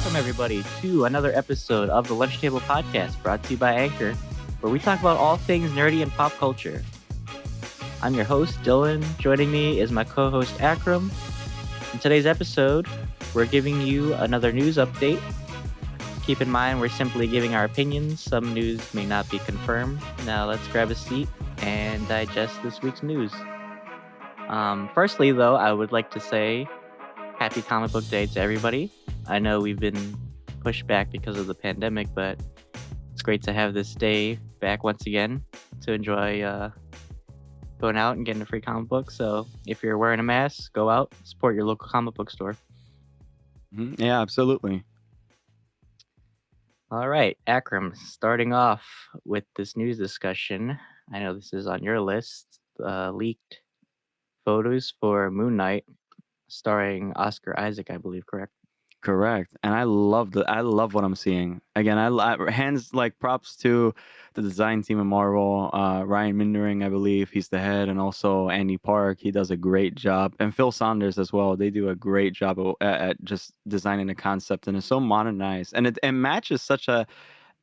welcome everybody to another episode of the Lunch Table Podcast brought to you by Anchor, where we talk about all things nerdy and pop culture. I'm your host, Dylan. Joining me is my co-host, Akram. In today's episode, we're giving you another news update. Keep in mind, we're simply giving our opinions. Some news may not be confirmed. Now let's grab a seat and digest this week's news. Firstly, though, I would like to say happy comic book day to everybody. I know we've been pushed back because of the pandemic, but it's great to have this day back once again to enjoy going out and getting a free comic book. So if you're wearing a mask, go out, support your local comic book store. Yeah, absolutely. All right, Akram, starting off with this news discussion. I know this is on your list. Leaked photos for Moon Knight, starring Oscar Isaac, I believe, correct? Correct. And I love what I'm seeing. Again, hands like props to the design team of Marvel. Ryan Mindering, I believe he's the head, and also Andy Park. He does a great job, and Phil Saunders as well. They do a great job at just designing the concept, and it's so modernized, and it matches such a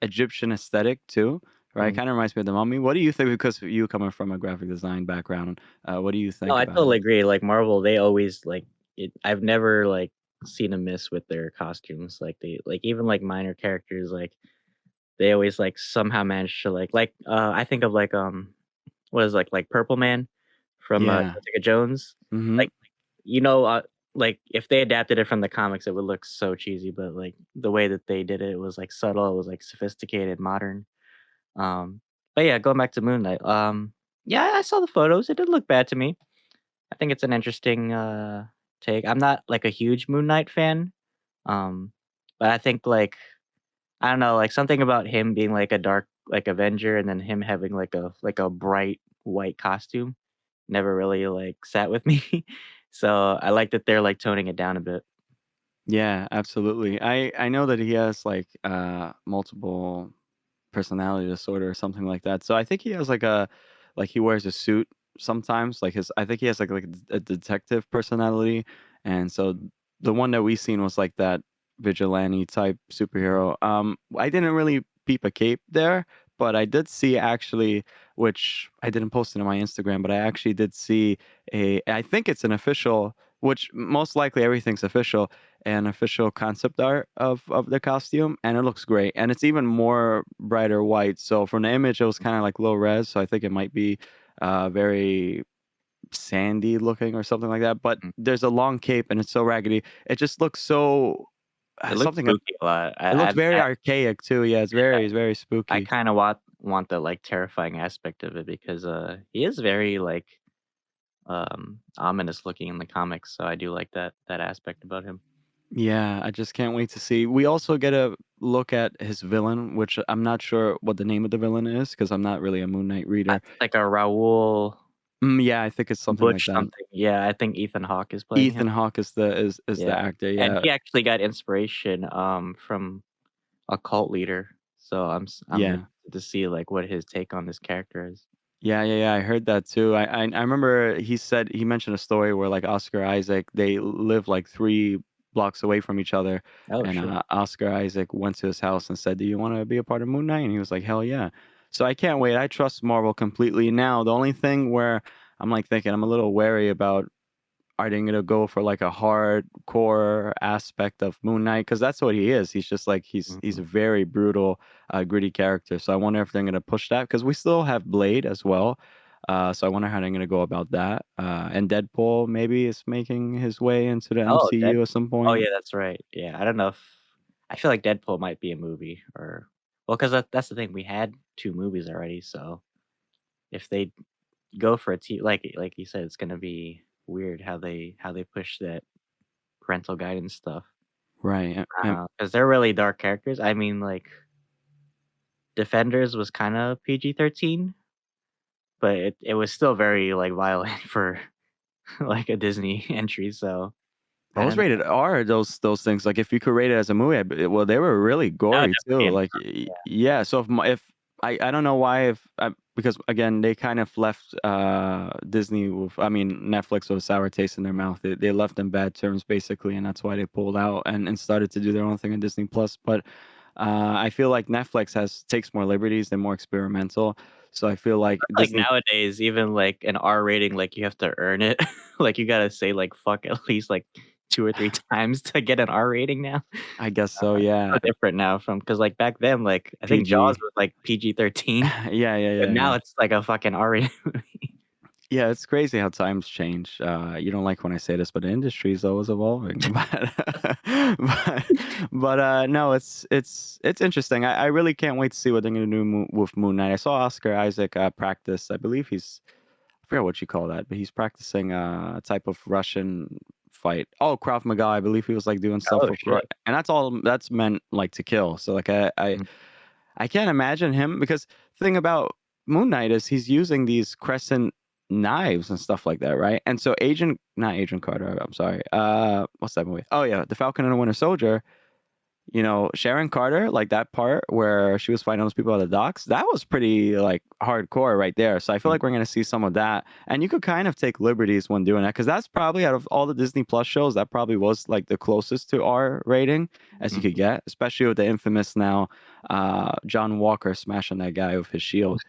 Egyptian aesthetic too. Right, kind of reminds me of the Mummy. What do you think? Because you coming from a graphic design background, what do you No, think I about it? totally agree. Like Marvel, they always like it. I've never like seen a miss with their costumes. Like they like even like minor characters, like they always like somehow manage to like I think of like what is like Purple Man from Yeah. Jessica Jones. Like you know like if they adapted it from the comics, it would look so cheesy. But like the way that they did it was like subtle. It was like sophisticated, modern. But yeah, going back to Moon Knight. Yeah, I saw the photos. It didn't look bad to me. I think it's an interesting take. I'm not like a huge Moon Knight fan, but I think like I don't know, like something about him being like a dark like Avenger, and then him having like a bright white costume never really like sat with me. So I like that they're like toning it down a bit. Yeah, absolutely. I know that he has like multiple personality disorder or something like that. So I think he has like he wears a suit sometimes. Like his I think he has like a detective personality. And so the one that we seen was like that vigilante type superhero. I didn't really peep a cape there, but I did see actually, which I didn't post it on my Instagram, but I actually did see I think it's an official, which most likely everything's official, an official concept art of the costume, and it looks great, and it's even more brighter white. So from the image, it was kind of like low res, so I think it might be very sandy looking or something like that. But Mm. there's a long cape, and it's so raggedy. It just looks so It looks something. spooky a lot. It looks very archaic too. Yeah, it's very I spooky. kind of want the like terrifying aspect of it because he is very like ominous looking in the comics, so I do like that aspect about him. Yeah, I just can't wait to see. We also get a look at his villain, which I'm not sure what the name of the villain is because I'm not really a Moon Knight reader. Like a Raoul Yeah, I think it's something like Butch that. something. Yeah, I think Ethan Hawke is playing him. Ethan Hawke is the Yeah, actor. and Yeah, he actually got inspiration from a cult leader. So I'm yeah, interested to see like what his take on this character is. yeah. I heard that too. I remember he mentioned a story where like Oscar Isaac, they live like 3 blocks away from each other, Oh and shit. Oscar Isaac went to his house and said, "Do you want to be a part of Moon Knight?" And he was like, "Hell yeah!" So I can't wait. I trust Marvel completely now. The only thing where I'm like thinking I'm a little wary about, are they gonna go for like a hardcore aspect of Moon Knight? Because that's what he is. He's just like he's a Mhm. very brutal, gritty character. So I wonder if they're gonna push that because we still have Blade as well. So I wonder how they're gonna go about that. And Deadpool maybe is making his way into the Oh, MCU at some oh point. yeah, that's right. Yeah, I don't know if I feel like Deadpool might be a movie or well, because that's the thing. We had 2 movies already, so if they go for a like you said, it's gonna be weird how they push that parental guidance stuff. Right. Because they're really dark characters. I mean, like Defenders was kind of PG-13, but it was still very like violent for like a Disney entry. So I Those don't know. rated R, those things. Like if you could rate it as a movie, well, they were really No, gory definitely too. in Like yeah. yeah. So if I don't know why if because again they kind of left Disney with, I mean, Netflix with a sour taste in their mouth. They left in bad terms basically, and that's why they pulled out and started to do their own thing on Disney Plus. But I feel like Netflix has takes more liberties, they're more experimental. So I feel like Like Disney, nowadays, even like an R rating, like you have to earn it. Like you gotta say like fuck at least like 2 or 3 times to get an R rating now. I guess so, So yeah. different now from because like back then, like I think Jaws PG. was like PG-13, Yeah, yeah, but yeah, now yeah. it's like a fucking R rated movie. Yeah, it's crazy how times change. You don't like when I say this, but the industry is always evolving. But no, it's interesting. I really can't wait to see what they're gonna do with Moon Knight. I saw Oscar Isaac practice. I believe I forget what you call that, but he's practicing a type of Russian fight. Oh, Krav Maga. I believe he was like doing stuff Oh with, shit. and that's all that's meant like to kill. So like Mm, I can't imagine him because the thing about Moon Knight is he's using these crescent knives and stuff like that, right? And so not Agent Carter, I'm sorry. What's that movie? Oh yeah, The Falcon and the Winter Soldier. You know, Sharon Carter, like that part where she was fighting those people at the docks, that was pretty like hardcore right there. So I feel mm, like we're gonna see some of that, and you could kind of take liberties when doing that because that's probably out of all the Disney Plus shows, that probably was like the closest to R rating as you could mhm. get, especially with the infamous now John Walker smashing that guy with his shield.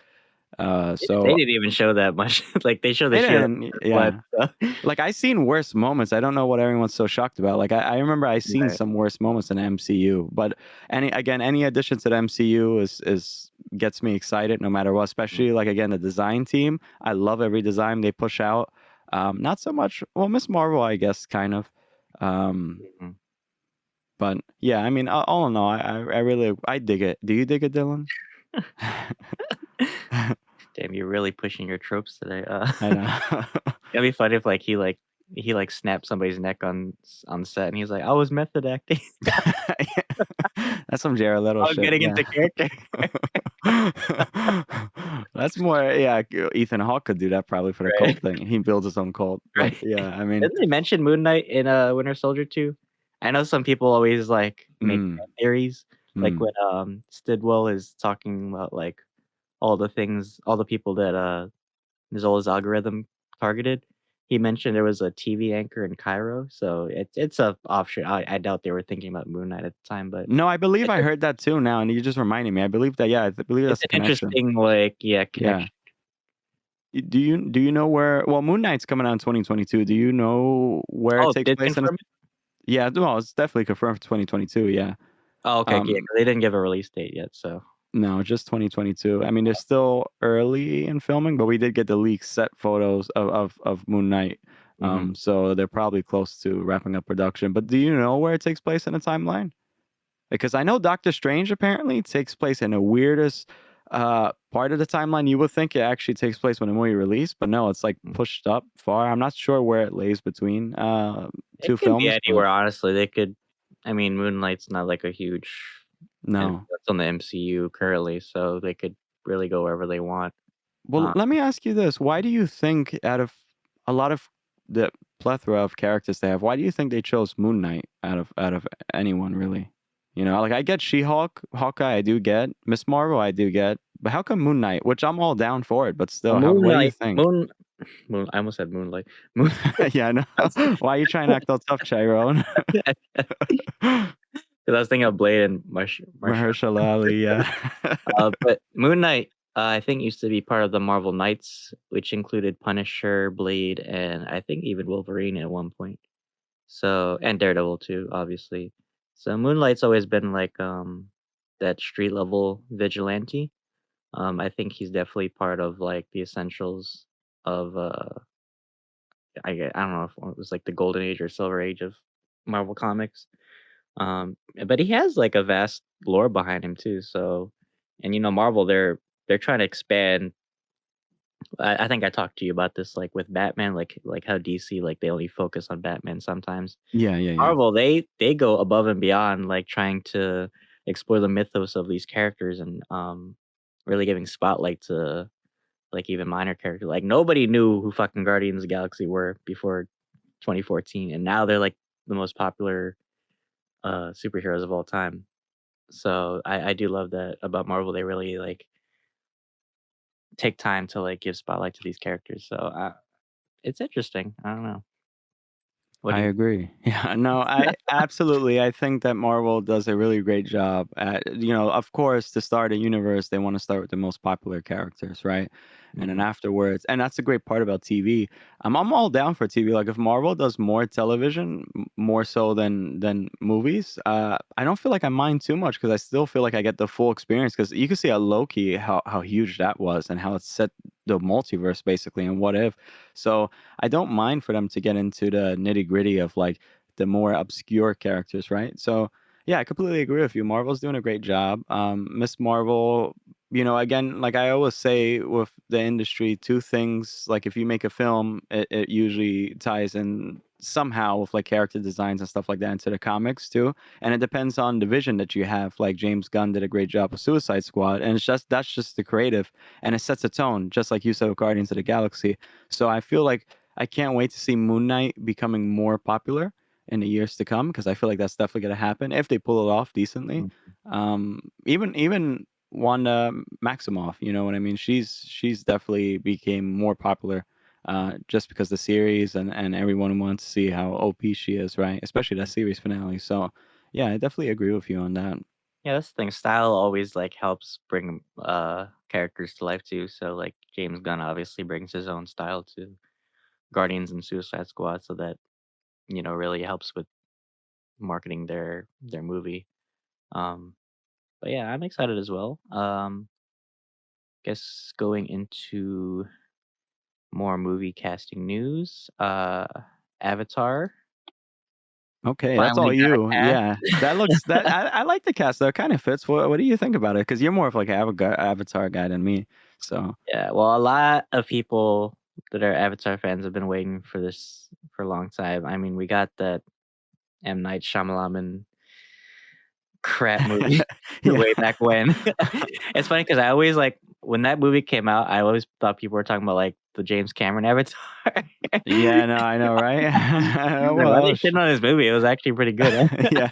They So didn't even show that much. Like they show the they shield didn't, blood, yeah. so Like I seen worse moments. I don't know what everyone's so shocked about. Like I remember I seen right. some worse moments in the MCU, but any addition to the MCU is gets me excited no matter what. Mm, Especially like again the design team. I love every design they push out. Not so much. Well, Miss Marvel, I guess, kind of. Um, mhm. but yeah, I mean, all in all, I really I dig it. Do you dig it, Dylan? Damn, you're really pushing your tropes today. I know. It'd be funny if like he snapped somebody's neck on set and he's like, "I was method acting." That's some Jared Leto I was shit. getting Yeah. into character. That's more, yeah, Ethan Hawke could do that probably for the Right, cult thing. He builds his own cult. But right. yeah, I mean, Didn't they mention Moon Knight in, Winter Soldier too? I know some people always, like, make mm, fan theories, like mm. when, Stidwell is talking about, like, all the people that, Zola's algorithm targeted. He mentioned there was a TV anchor in Cairo, so it's a offshoot. I doubt they were thinking about Moon Knight at the time, but No, I believe it's I a heard that too now, and you just reminded me. I believe that, yeah, believe it's that's a an connection. interesting, like, yeah, Yeah. connection. Do you know where, well, Moon Knight's coming out in 2022. Do you know where it Oh, takes did place in a, confirm it? yeah, no, it's definitely confirmed for 2022, yeah. Oh, okay, yeah, Um 'cause they didn't give a release date yet, so No, just 2022. I mean, they're still early in filming, but we did get the leaked set photos of Moon Knight. mhm. So they're probably close to wrapping up production. But do you know where it takes place in the timeline? Because I know Doctor Strange apparently takes place in the weirdest part of the timeline. You would think it actually takes place when the movie released, but no, it's like Mm. pushed up far. I'm not sure where it lays between It two can be films, but anywhere, honestly. They could I mean, Moonlight's not like a huge no. influence on the MCU currently, so they could really go wherever they want. Well, Uh, let me ask you this. Why do you think out of a lot of the plethora of characters they have, why do you think they chose Moon Knight out of anyone really? You know, like I get She-Hulk, Hawkeye, I do get Miss Marvel, I do get, but how come Moon Knight? Which I'm all down for it, but still, how? What do you Moonlight think? Moon Moon I almost said Moonlight. Moon Yeah, I know. I was Why are you trying to act all tough, Chiron? 'cause I was thinking of Blade and Marshall. Mahershala Ali, yeah. But Moon Knight, I think used to be part of the Marvel Knights, which included Punisher, Blade, and I think even Wolverine at one point. So and Daredevil too, obviously. So Moonlight's always been like that street level vigilante. I think he's definitely part of like the essentials of I don't know if it was like the golden age or silver age of Marvel Comics. But he has like a vast lore behind him too. So, and Marvel, they're trying to expand. I think I talked to you about this, like with Batman, like how DC like they only focus on Batman sometimes. Yeah, yeah, yeah. Marvel, they go above and beyond, like trying to explore the mythos of these characters and really giving spotlight to like even minor characters. Like nobody knew who fucking Guardians of the Galaxy were before 2014, and now they're like the most popular superheroes of all time. So I do love that about Marvel. They really like take time to like give spotlight to these characters. So it's interesting. I don't know. What I do you? agree. Yeah, no, I absolutely. I think that Marvel does a really great job at, of course, to start a universe, they want to start with the most popular characters, right? And then Mhm. afterwards, and that's the great part about TV. I'm all down for TV. Like if Marvel does more television, more so than movies, I don't feel like I mind too much because I still feel like I get the full experience. Because you can see how Loki, how huge that was, and how it set the multiverse basically, and what if. So I don't mind for them to get into the nitty-gritty of, like, the more obscure characters, right? So, yeah, I completely agree with you. Marvel's doing a great job. Miss Marvel, again, like I always say with the industry, 2 things, like, if you make a film, it usually ties in somehow with, like, character designs and stuff like that into the comics too, and it depends on the vision that you have. Like, James Gunn did a great job with Suicide Squad, and that's just the creative, and it sets a tone, just like you said with Guardians of the Galaxy. So I feel like I can't wait to see Moon Knight becoming more popular in the years to come because I feel like that's definitely going to happen if they pull it off decently. Mhm. Even Wanda Maximoff, you know what I mean? She's definitely became more popular just because the series and everyone wants to see how OP she is, right? Especially that series finale. So yeah, I definitely agree with you on that. Yeah, that's the thing. Style always like helps bring characters to life too. So like James Gunn obviously brings his own style to Guardians and Suicide Squad, so that really helps with marketing their movie. Um, but yeah, I'm excited as well. Guess going into more movie casting news. Avatar Okay, that's all finally got you. cast. Yeah, that looks that I like the cast though. It kind of fits. What do you think about it? Because you're more of like an Avatar guy than me. So Yeah, well, a lot of people that are Avatar fans have been waiting for this for a long time. I mean, we got that M. Night Shyamalan crap movie yeah, way back when. It's funny because I always like when that movie came out, I always thought people were talking about like the James Cameron Avatar. yeah. No, I know, right? Like, well, why are oh, they shitting on this movie? It was actually pretty good. yeah.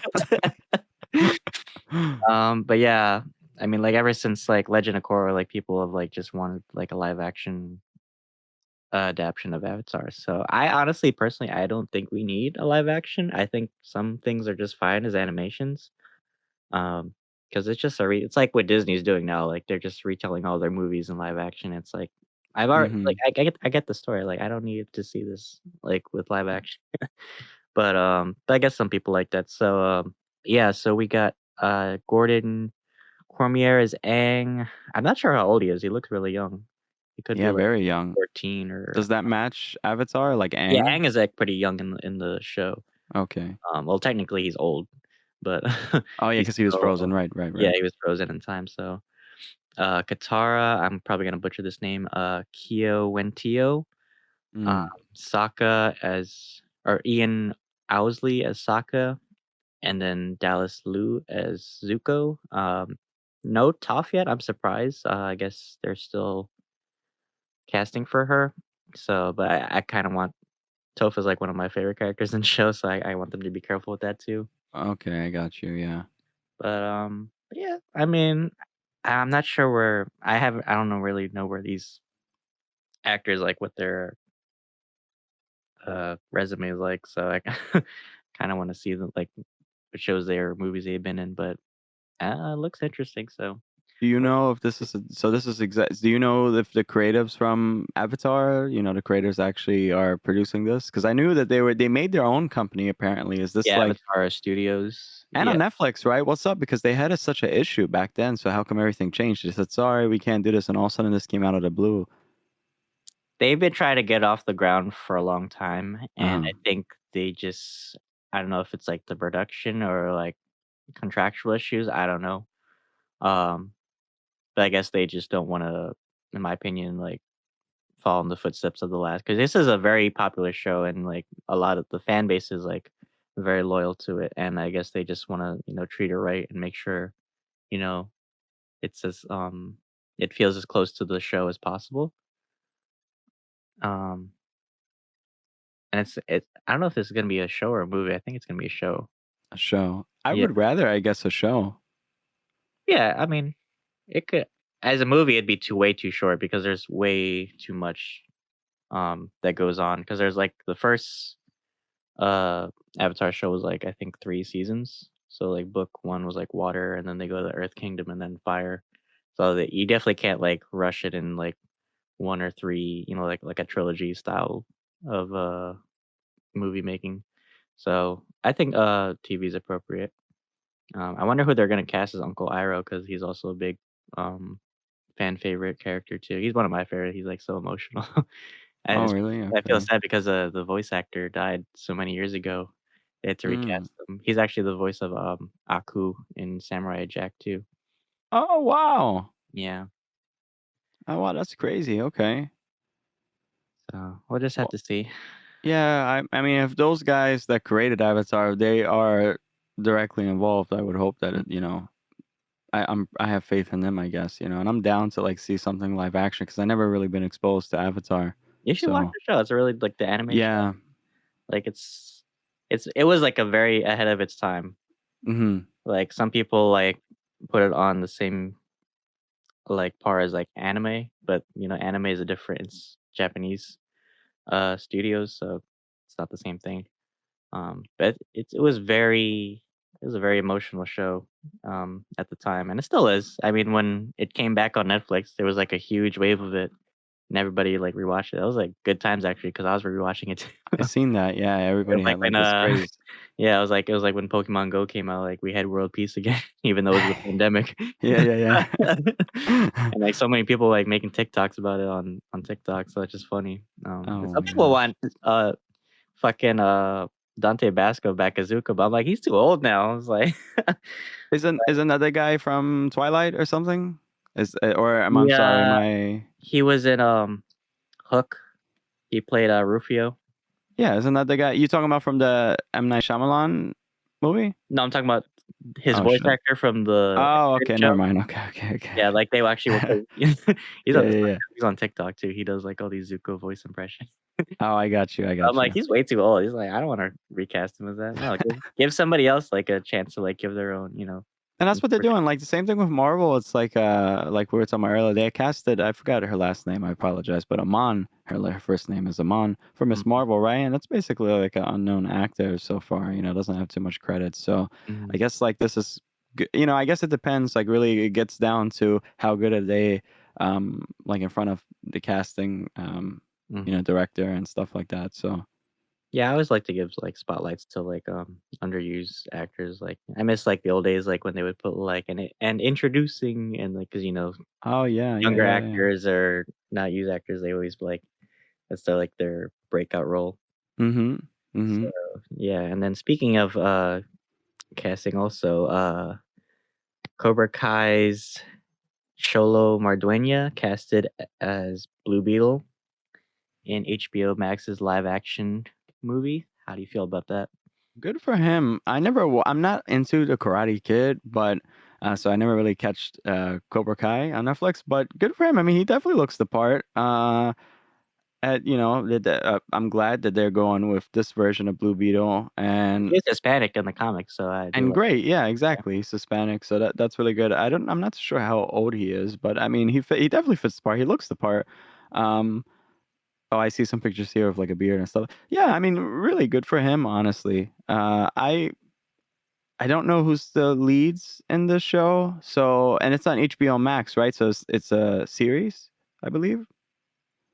But yeah, I mean, like ever since like Legend of Korra, like people have like just wanted like a live action adaptation of Avatar. So I honestly, personally, I don't think we need a live action. I think some things are just fine as animations. Because it's just it's like what Disney's doing now. Like they're just retelling all their movies in live action. It's like I've already like hmm I get the story. Like I don't need to see this like with live action. But I guess some people like that. So yeah. So we got Gordon Cormier as Aang. I'm not sure how old he is. He looks really young. He could be Yeah, like very young. 14 or Does that match Avatar? Like yeah, Aang? Aang is, like, pretty young in the show. Okay. Well, technically, he's old, but Oh yeah, he's because he was still frozen. Right, right, yeah, right. he was frozen in time, so, Katara, I'm probably gonna butcher this name, Kyo Wentio, um, Mm. Sokka as or Ian Owsley as Sokka, and then Dallas Liu as Zuko. No Toph yet, I'm surprised, I guess they're still casting for her, so but I kinda want Toph is, like, one of my favorite characters in the show, so I want them to be careful with that too. Okay, I got you. Yeah. But yeah, I mean, I'm not sure where I don't know really know where these actors like what their resume is like, so I kind of want to see the like what shows they or movies they've been in, but it looks interesting. So Do you we'll know if this is so this is exact do you know if the creatives from Avatar, the creators actually are producing this? Because I knew that they made their own company apparently. Is this yeah, like Avatar Studios. and Yeah, on Netflix, right? What's up? Because they had such an issue back then, so how come everything changed? They said, "Sorry, we can't do this," and all of a sudden this came out of the blue. they've been trying to get off the ground for a long time, and Uh-huh. I think they just I don't know if it's like the production or like contractual issues. I don't know. Um, but I guess they just don't want to, in my opinion, like follow in the footsteps of the last because this is a very popular show and like a lot of the fan base is like very loyal to it and I guess they just want to treat it right and make sure you know it's as it feels as close to the show as possible um and it's I don't know if this is going to be a show or a movie. I think it's going to be a show. A show. I Yeah, would rather, I guess, a show. yeah, I mean it could. as a movie, it'd be way too short because there's way too much that goes on. Because there's like the first uh Avatar show was like I think 3 seasons. So like book one was like water, and then they go to the Earth Kingdom and then fire. So that you definitely can't like rush it in like one or three, like a trilogy style of movie making. So I think TV is appropriate. I wonder who they're gonna cast as Uncle Iroh because he's also a big um fan favorite character too. He's one of my favorite. He's like so emotional. And Oh, it's really? I feel Okay. sad because the voice actor died so many years ago. They had to Mm. recast him. He's actually the voice of Aku in Samurai Jack too. Oh, wow. Yeah. Oh, wow, that's crazy. Okay. So we'll just have Well, to see. yeah, I mean, if those guys that created Avatar, they are directly involved, I would hope that Mm. I have faith in them, I guess, and I'm down to like see something live action because I never really been exposed to Avatar. You should watch So the show. It's really like the anime show. yeah. Like it was like a very ahead of its time. Hmm. Like some people like put it on the same like par as like anime, but anime is a different it's Japanese studios, so it's not the same thing. But it was a very emotional show at the time, and it still is. I mean, when it came back on Netflix, there was like a huge wave of it, and everybody like rewatched it. That was like good times actually because I was rewatching it too. I seen that. Yeah, It was everybody like had when like this craze. yeah, it was like when Pokemon Go came out, like we had world peace again, even though it was a pandemic. Yeah, yeah, yeah. And like so many people like making TikToks about it on TikTok, so it's just funny. And Oh some my people gosh. want fucking Dante Basco back as Zuko, but I'm like, he's too old now. I was like, Isn't that the guy from Twilight or something? Or I'm sorry, am yeah, I he was in Hook. He played Rufio. Yeah, isn't that the guy you talking about from the M. Night Shyamalan movie? No, I'm talking about his Oh voice shit. actor from the Oh, animated okay, never show. mind. Okay, okay, okay. Yeah, like they actually will play. He's Yeah, on yeah, yeah. he's on TikTok too. He does like all these Zuko voice impressions. Oh, I got you. I I'm got like, you. he's way too old. He's like, I don't want to recast him as that. No, give somebody else like a chance to like give their own, And that's what they're interpretation. doing. Like the same thing with Marvel. It's like we were talking about earlier. They casted, I forgot her last name. I apologize, but Amon. Her first name is Amon for Miss Mhm, Marvel, right? And that's basically like an unknown actor so far. Doesn't have too much credit. So I mhm, guess like this is, I guess it depends. Like really, it gets down to how good are they, like in front of the casting, mhm. director and stuff like that. So Yeah, I always like to give like spotlights to like underused actors. Like I miss like the old days, like when they would put like and introducing and like because oh yeah, yeah, younger yeah, yeah. actors or not used actors, they always like that's their breakout role. Mm-hmm. So Mm-hmm. yeah, and then speaking of casting, also Cobra Kai's Cholo Mardueña casted as Blue Beetle in HBO Max's live action movie. How do you feel about that? Good for him. I'm not into the Karate Kid, but so I never really catched Cobra Kai on Netflix. But good for him. I mean, he definitely looks the part. I'm glad that they're going with this version of Blue Beetle, He is Hispanic in the comics, so I do and like great. Yeah, that. exactly. He's Hispanic, so that's really good. I'm not sure how old he is, but I mean, he definitely fits the part. He looks the part. Um, Oh, I see some pictures here of like a beard and stuff. Yeah, I mean, really good for him, honestly. I don't know who's the leads in the show, so and it's on HBO Max, right? So it's a series, I believe.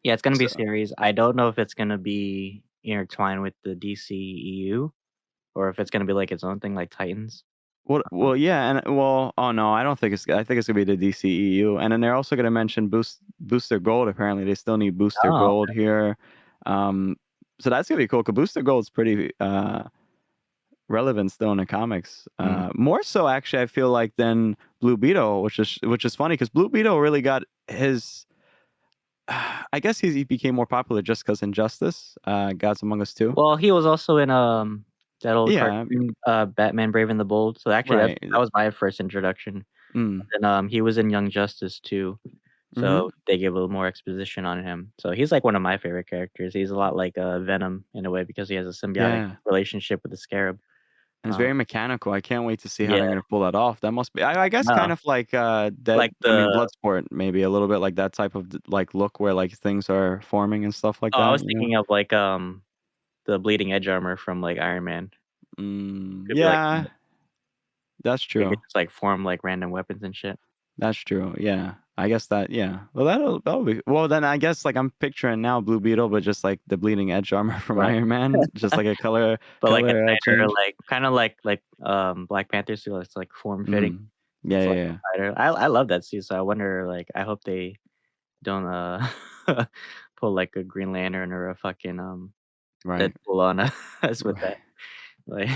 Yeah, it's gonna be a So series. I don't know if it's gonna be intertwined with the DCEU or if it's gonna be like its own thing like Titans. well, yeah, and well, oh no, I don't think it's. I think it's gonna be the DCEU, and then they're also gonna mention Booster Gold. Apparently, they still need Booster Oh, Gold here. Um, so that's gonna be cool. Cause Booster Gold's pretty relevant still in the comics. mm. More so, actually, I feel like than Blue Beetle, which is funny because Blue Beetle really got his. I guess he became more popular just because Injustice, Gods Among Us 2. Well, he was also in that old Yeah, cartoon Batman Brave and the Bold. So actually right. that was my first introduction. Mm, And he was in Young Justice too. hmm. So they gave a little more exposition on him. So he's like one of my favorite characters. He's a lot like Venom in a way because he has a symbiotic Yeah. relationship with the Scarab. And it's very mechanical. I can't wait to see how they're Yeah, gonna pull that off. That must be, I guess, kind no, of like like Bloodsport, maybe a little bit like that type of like look where like things are forming and stuff like I that. was thinking of like the bleeding edge armor from like Iron Man. Could be like Yeah, that's they could true. just like form like random weapons and shit. That's true. Yeah. I guess that, yeah. Well, that'll be, well, then I guess like I'm picturing now Blue Beetle, but just like the bleeding edge armor from Right. Iron Man, just like a But like a tighter, change. like kind of like Black Panther suit. It's like form fitting. Mm. Yeah, It's yeah, like yeah. tighter. I love that suit. So I wonder, like, I hope they don't pull like a Green Lantern or a fucking Right. Deadpool on us with Right. that. Like,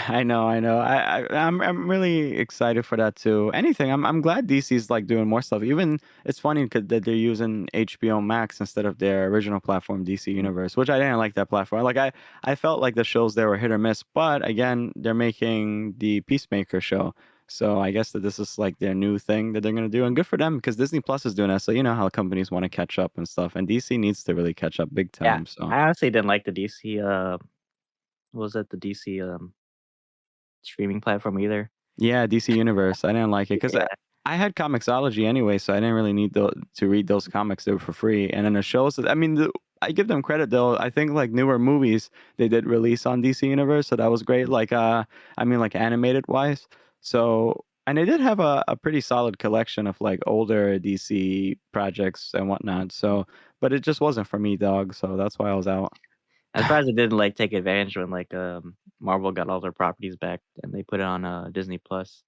I know, I know. I'm really excited for that too. Anything. I'm glad DC's like doing more stuff. Even it's funny that they're using HBO Max instead of their original platform, DC Universe, which I didn't like that platform. Like I felt like the shows there were hit or miss. But again, they're making the Peacemaker show. So I guess that this is like their new thing that they're gonna do, and good for them because Disney Plus is doing that. So you know how companies want to catch up and stuff, and DC needs to really catch up big yeah, time. So I honestly didn't like the DC. What was it? The DC streaming platform either. yeah, DC Universe. I didn't like it because Yeah, I had Comixology anyway, so I didn't really need to read those comics. They were for free. And then the shows, I mean, I give them credit though. I think like newer movies they did release on DC Universe, so that was great. Like, I mean, like animated wise. So, and they did have a pretty solid collection of like older DC projects and whatnot. So, but it just wasn't for me, dog. So that's why I was out. I'm surprised it didn't like take advantage when like Marvel got all their properties back and they put it on Disney Plus.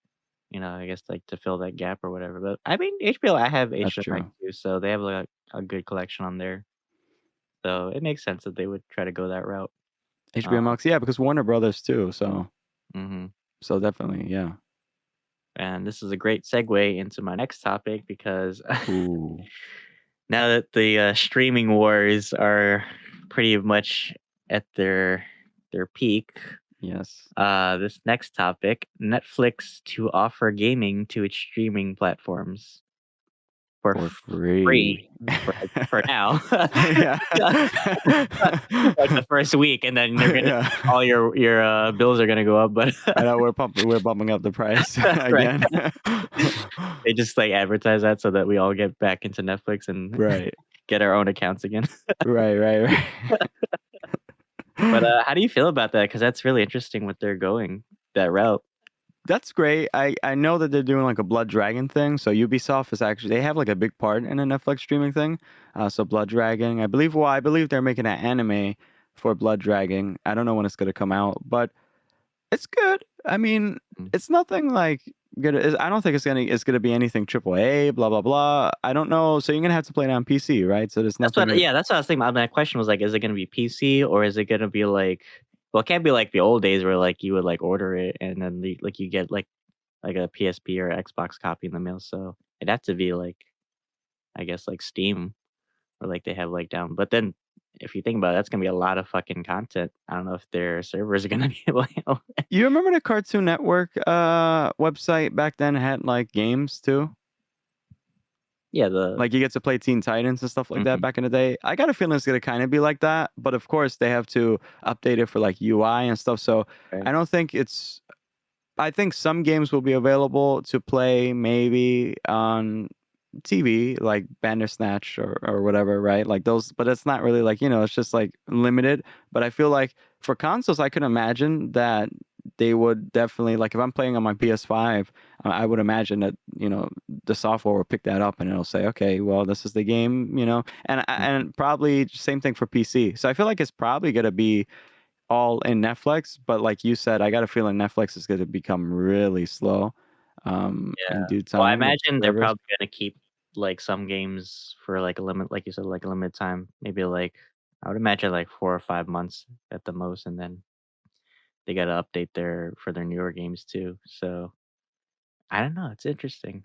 You know, I guess like to fill that gap or whatever. But I mean, HBO, I have That's HBO Max true. too, so they have like a good collection on there. So it makes sense that they would try to go that route. HBO Um, Max, yeah, because Warner Brothers too. mhm. So definitely, yeah. And this is a great segue into my next topic because Ooh, now that the streaming wars are pretty much at their peak, yes. this next topic: Netflix to offer gaming to its streaming platforms for For free free. for now. Yeah. Like the first week, and then they're gonna Yeah. all your bills are gonna go up, but I know we're bumping up the price right. again. They just like advertise that so that we all get back into Netflix and Right. get our own accounts again. Right. But how do you feel about that? Because that's really interesting what they're going that route. That's great. I know that they're doing like a Blood Dragon thing. So Ubisoft is actually they have like a big part in a Netflix streaming thing. So Blood Dragon, I believe they're making an anime for Blood Dragon. I don't know when it's gonna come out, but it's good. I mean, Mm. it's nothing like good. I don't think it's gonna be anything triple A. Blah blah blah. I don't know. So you're gonna have to play it on PC, right? So there's That's nothing. what, yeah, that's what I was thinking. My question was like, is it gonna be PC or is it gonna be like, well, it can't be like the old days where like you would like order it and then like you get like a PSP or Xbox copy in the mail. So it'd have to be like, I guess like Steam or like they have like down. But then if you think about it, that's gonna be a lot of fucking content. I don't know if their servers are gonna be able to handle it. You remember the Cartoon Network website back then had like games too? Yeah, the Like you get to play Teen Titans and stuff like that mhm, back in the day. I got a feeling it's gonna kind of be like that, but of course they have to update it for like UI and stuff. So right. I don't think it's. I think some games will be available to play maybe on TV, like Bandersnatch or whatever, right? Like those, but it's not really like, it's just like limited. But I feel like for consoles, I can imagine that they would definitely, like if I'm playing on my PS5, I would imagine that, the software will pick that up and it'll say, okay, well, this is the game, and probably same thing for PC. So I feel like it's probably going to be all in Netflix, but like you said, I got a feeling Netflix is going to become really slow Yeah. in due Well, I time with imagine they're servers. probably gonna keep, like, some games for, like, a limit like you said, like, a limited time. Maybe, like, I would imagine, like, 4 or 5 months at the most, and then they gotta update their newer games too. So, I don't know, it's interesting.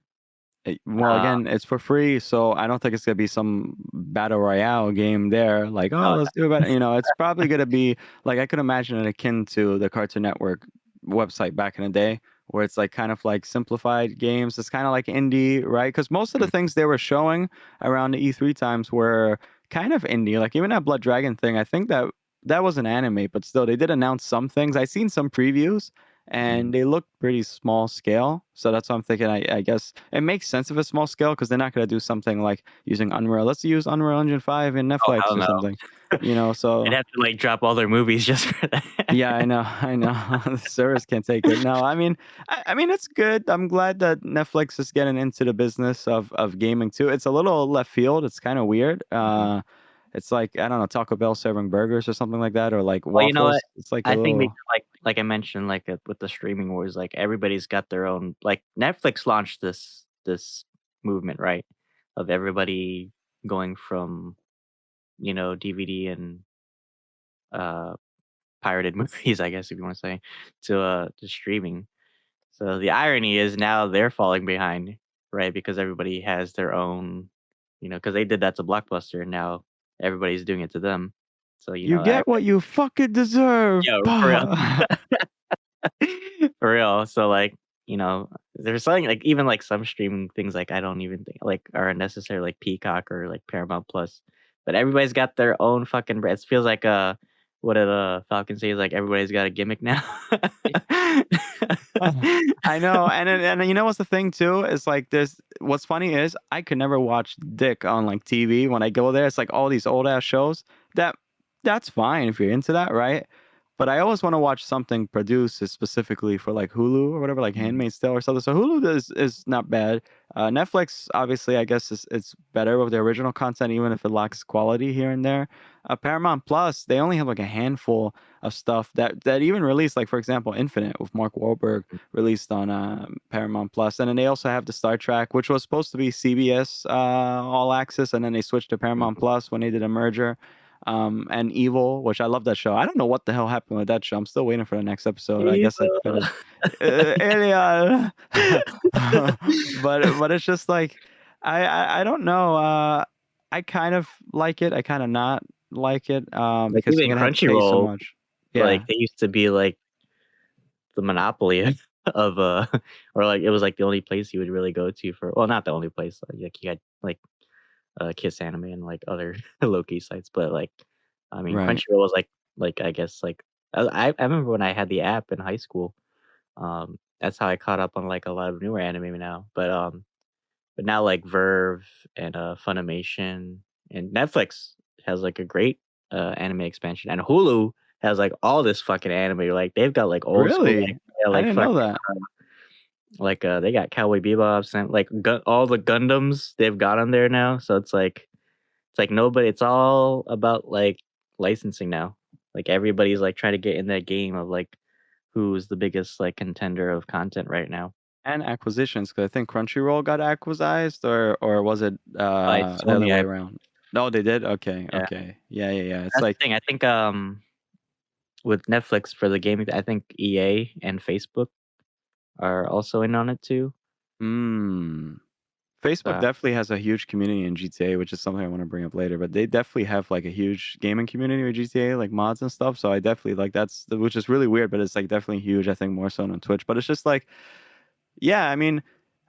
Well, Uh, again, it's for free, so I don't think it's gonna be some battle royale game there. Like, oh, no, let's do it. It's probably gonna be like I could imagine it akin to the Cartoon Network website back in the day, where it's like kind of like simplified games. It's kind of like indie, right? Because most of the mm, things they were showing around the E3 times were kind of indie. Like even that Blood Dragon thing, I think that was an anime, but still, they did announce some things. I seen some previews, and they look pretty small scale. So that's what I'm thinking. I guess it makes sense if it's small scale because they're not gonna do something like using Unreal. Let's use Unreal Engine 5 in Oh, Netflix hell or no. something, They'd So have to like drop all their movies just for that. yeah, I know. The servers can't take it. No, I mean it's good. I'm glad that Netflix is getting into the business of gaming too. It's a little left field. It's kind of weird. Mhm. It's like I don't know, Taco Bell serving burgers or something like that, or like Well, you know what? waffles. It's like a I think because little. like I mentioned, like with the streaming wars, like everybody's got their own. Like Netflix launched this movement, right? Of everybody going from DVD and uh pirated movies, I guess if you want to say, to streaming. So the irony is now they're falling behind, right? Because everybody has their own, because they did that to Blockbuster, and now everybody's doing it to them. So You get what you fucking deserve. yeah, for real. Bah. For real. So like, there's something like even like some streaming things like I don't even think like are unnecessary like Peacock or like Paramount Plus. But everybody's got their own fucking brand. It feels like what did Falcon say? Is like everybody's got a gimmick now. I know, and you know what's the thing too? It's like this. What's funny is I could never watch Dick on like TV. When I go there, it's like all these old ass shows. That that's fine if you're into that, right? But I always want to watch something produced specifically for like Hulu or whatever, like Mhm, Handmaid's Tale or something. So Hulu is not bad. Netflix obviously, I guess, is it's better with the original content, even if it lacks quality here and there. Paramount Plus, they only have like a handful of stuff that even released, like for example, Infinite with Mark Wahlberg released on Paramount Plus, and then they also have the Star Trek, which was supposed to be CBS All Access, and then they switched to Paramount mhm. Plus when they did a merger. And Evil, which I love that show. I don't know what the hell happened with that show. I'm still waiting for the next episode. I guess I Evil. finished. Alien. But it's just like I don't know. I kind of like it. I kind of not like it Like because you're even gonna have to pay so Crunchyroll, much. like Yeah. they used to be like the monopoly of or like it was like the only place you would really go to for well not the only place like you had like Kiss Anime and like other low key sites, but like I mean Right. Crunchyroll was like I guess like I remember when I had the app in high school. That's how I caught up on like a lot of newer anime now. But now like Verve and Funimation and Netflix has like a great anime expansion, and Hulu has like all this fucking anime. Like they've got like old school like Really? yeah, I like didn't fucking know that. they got Cowboy Bebop and like all the Gundams they've got on there now. So it's like nobody. It's all about like licensing now. Like everybody's like trying to get in that game of like who's the biggest like contender of content right now. And acquisitions, because I think Crunchyroll got acquisized, or was it By the other Sony, way I around? No, they did. Okay, yeah. okay, yeah. It's That's like, the thing. I think with Netflix for the gaming, I think EA and Facebook are also in on it too. hmm. Facebook So definitely has a huge community in GTA, which is something I want to bring up later. But they definitely have like a huge gaming community with GTA, like mods and stuff. So I definitely like which is really weird, but it's like definitely huge. I think more so on Twitch. But it's just like, yeah, I mean,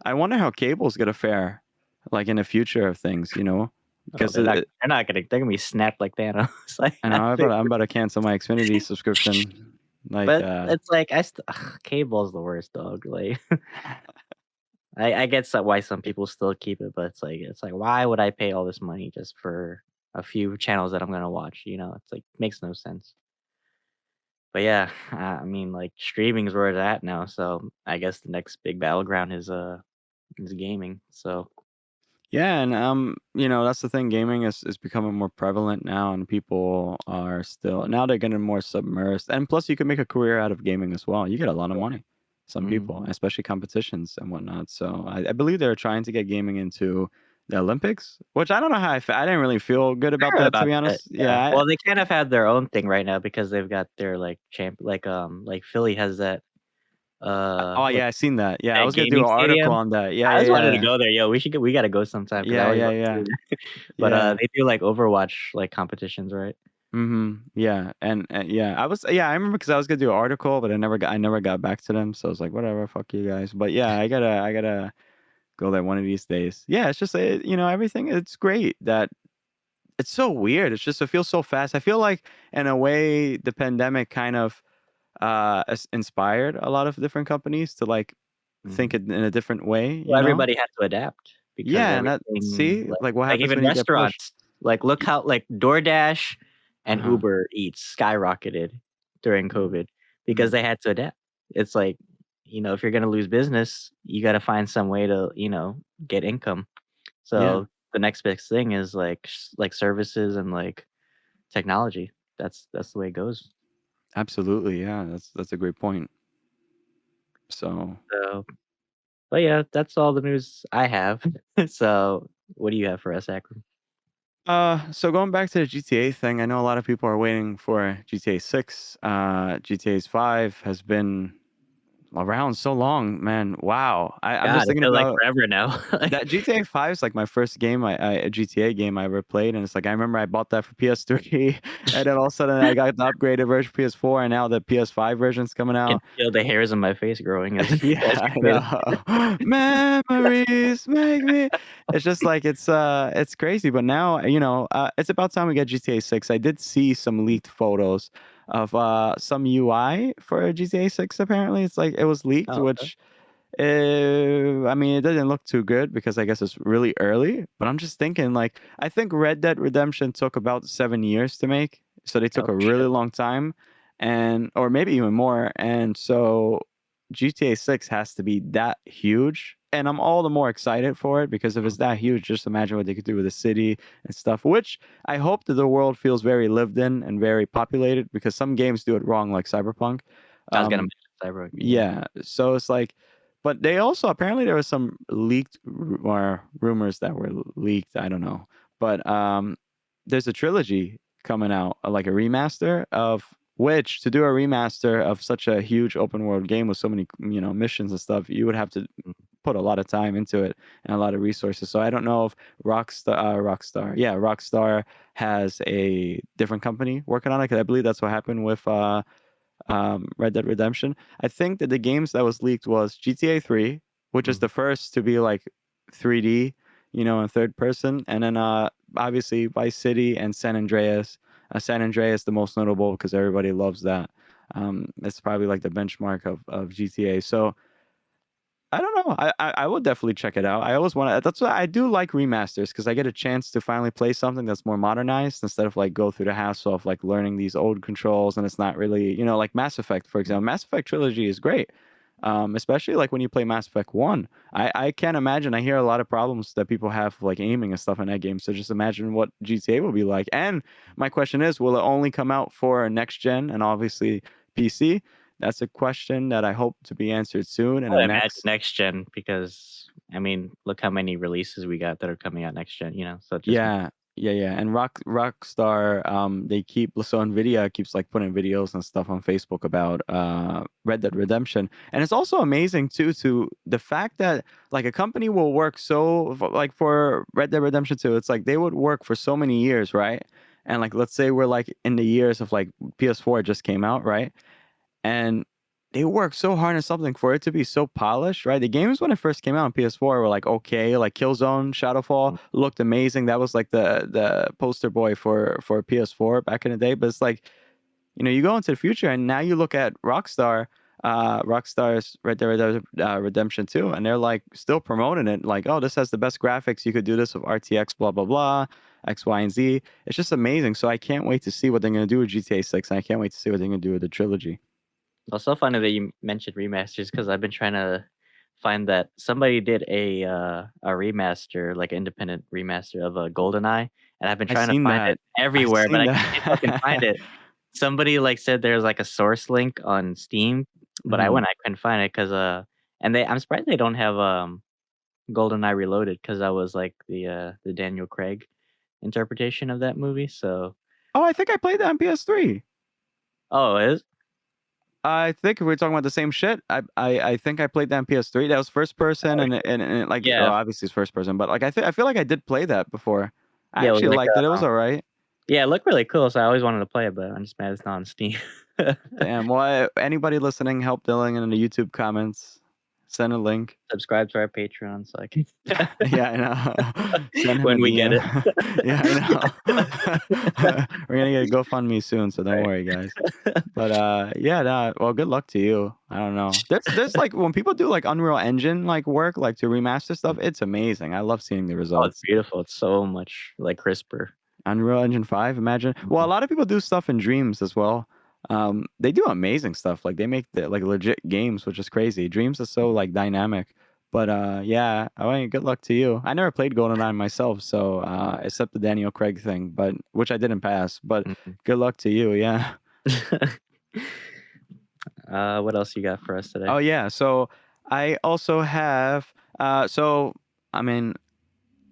I wonder how cable's gonna fare, like in the future of things, oh, because they're gonna be snapped like Thanos. Like, I know I'm about to cancel my Xfinity subscription. Like, but it's like cable's the worst dog. Like I get why some people still keep it, but it's like why would I pay all this money just for a few channels that I'm gonna watch? It's like makes no sense. But yeah, I mean like streaming is where it's at now. So I guess the next big battleground is gaming. So yeah, and that's the thing. Gaming is becoming more prevalent now, and people are still now they're getting more submersed. And plus, you can make a career out of gaming as well. You get a lot of money. Some mhm. people, especially competitions and whatnot. So I believe they're trying to get gaming into the Olympics, which I don't know how I didn't really feel good I about heard that, to about be that, honest. yeah. Yeah. Well, they kind of have their own thing right now because they've got their, like, like Philly has that, Oh what yeah, I seen that. Yeah, I that was gonna do gaming an article stadium. on that. Yeah, I yeah, just wanted to yeah, go there. Yo, we gotta go sometime because I yeah, always yeah, want yeah, to do that. But, yeah. they do, like, Overwatch, like, competitions, right? Yeah, and yeah, I remember because I was gonna do an article, but I never got back to them. So I was like, whatever, fuck you guys. But yeah, I gotta go there one of these days. Yeah, it's just everything. It's great that it's so weird. It's just it feels so fast. I feel like in a way the pandemic kind of inspired a lot of different companies to like think Mhm. in a different way, Well, you know? everybody had to adapt because Yeah, and that everything see, like what like happens even when you get pushed. restaurants, like look how like DoorDash and Uh-huh. Uber Eats skyrocketed during Mm, COVID because mm, they had to adapt. It's like, if you're gonna lose business, you gotta find some way to, get income. yeah, So the next best thing is like like services and like technology. That's the way it goes. absolutely. Yeah, that's a great point. So, So, but yeah, that's all the news I have. So, what do you have for us, Akram? so going back to the GTA thing, I know a lot of people are waiting for GTA 6. GTA's 5 has been around so long, man. Wow. I'm God, just it thinking feels like about forever now. that. GTA 5 is like my first game, a GTA game I ever played, and it's like I remember I bought that for PS3, and then all of a sudden I got the upgraded version PS4, and now the PS5 version's coming Can out. feel the hairs on my face growing as Yeah, as I you say know. Memories make me. It's just like it's crazy. But now, it's about time we get GTA 6. I did see some leaked photos of some UI for GTA 6. Apparently, it's like it was leaked, Oh, okay. which I mean, it didn't look too good because I guess it's really early. But I'm just thinking, like, I think Red Dead Redemption took about 7 years to make, so they took Oh, a really shit. long time, and or maybe even more. And so GTA 6 has to be that huge, and I'm all the more excited for it because if it's that huge, just imagine what they could do with the city and stuff. Which I hope that the world feels very lived in and very populated because some games do it wrong, like Cyberpunk. I was gonna Um, mention Cyber, yeah. yeah, so it's like, but they also apparently there was some leaked or rumors that were leaked. I don't know, but there's a trilogy coming out, like a remaster of which to do a remaster of such a huge open world game with so many missions and stuff, you would have to Mm, put a lot of time into it and a lot of resources. So I don't know if Rockstar has a different company working on it because I believe that's what happened with Red Dead Redemption. I think that the games that was leaked was GTA 3, which is mhm. the first to be like 3D, in third person, and then obviously Vice City and San Andreas. San Andreas the most notable because everybody loves that. It's probably like the benchmark of GTA. So I don't know. I will definitely check it out. I always want to. That's why I do like remasters because I get a chance to finally play something that's more modernized instead of like go through the hassle of like learning these old controls and it's not really like Mass Effect for example. Mass Effect trilogy is great, especially like when you play Mass Effect One. I can't imagine. I hear a lot of problems that people have like aiming and stuff in that game. So just imagine what GTA will be like. And my question is, will it only come out for next gen and obviously PC? That's a question that I hope to be answered soon in I the would imagine next. next gen because, I mean, look how many releases we got that are coming out next gen, so it just Yeah, yeah. And Rockstar, they keep so Nvidia keeps like putting videos and stuff on Facebook about Red Dead Redemption, and it's also amazing too to the fact that like a company will work so like for Red Dead Redemption 2, it's like they would work for so many years, right? And like let's say we're like in the years of like PS4 just came out, right? And they worked so hard on something for it to be so polished, right? The games when it first came out on PS4 were like okay, like Killzone, Shadowfall mm, looked amazing. That was like the poster boy for PS4 back in the day. But it's like you go into the future and now you look at Rockstar's Red Dead Redemption 2, and they're like still promoting it, like, oh, this has the best graphics. You could do this with RTX, blah blah blah, X, Y, and Z. It's just amazing. So I can't wait to see what they're gonna do with GTA 6, and I can't wait to see what they're gonna do with the trilogy. It's so funny that you mentioned remasters because I've been trying to find that somebody did a remaster, like independent remaster of a GoldenEye, and I've been I trying to seen find it that. I everywhere, but seen I can't fucking find that. it. Somebody like said there's like a source link on Steam, but Mhm. I couldn't find it because and I'm surprised they don't have GoldenEye Reloaded because that was like the Daniel Craig interpretation of that movie. So, Oh, I think I played that on PS3. oh, it is? I think if we're talking about the same shit, I think I played that on PS3. That was first person, Oh, and shit. like, well, Yeah, obviously it's first person, but like I feel like I did play that before. I yeah, it was actually like liked it. It was all right. yeah, it looked really cool, so I always wanted to play it, but I'm just mad it's not on Steam. Damn. Well, anybody listening, help Dylan in the YouTube comments Send a link. Subscribe to our Patreon so I can Yeah, I know. Send him a when we get DM. it. Yeah, I know. We're gonna get a GoFundMe soon, so don't Right. worry, guys. But yeah, nah, well, good luck to you. I don't know. There's like when people do like Unreal Engine like work, like to remaster stuff, it's amazing. I love seeing the Oh, it's results. beautiful. It's so much like crisper. Unreal Engine 5, imagine. Well, a Mhm. lot of people do stuff in Dreams as well. They do amazing stuff. Like they make the like legit games, which is crazy. Dreams is so like dynamic. But yeah, I mean, good luck to you. I never played GoldenEye myself, so except the Daniel Craig thing, but which I didn't pass. But Mhm. good luck to you. Yeah. What else you got for us today? Oh yeah. So I also have. So I mean,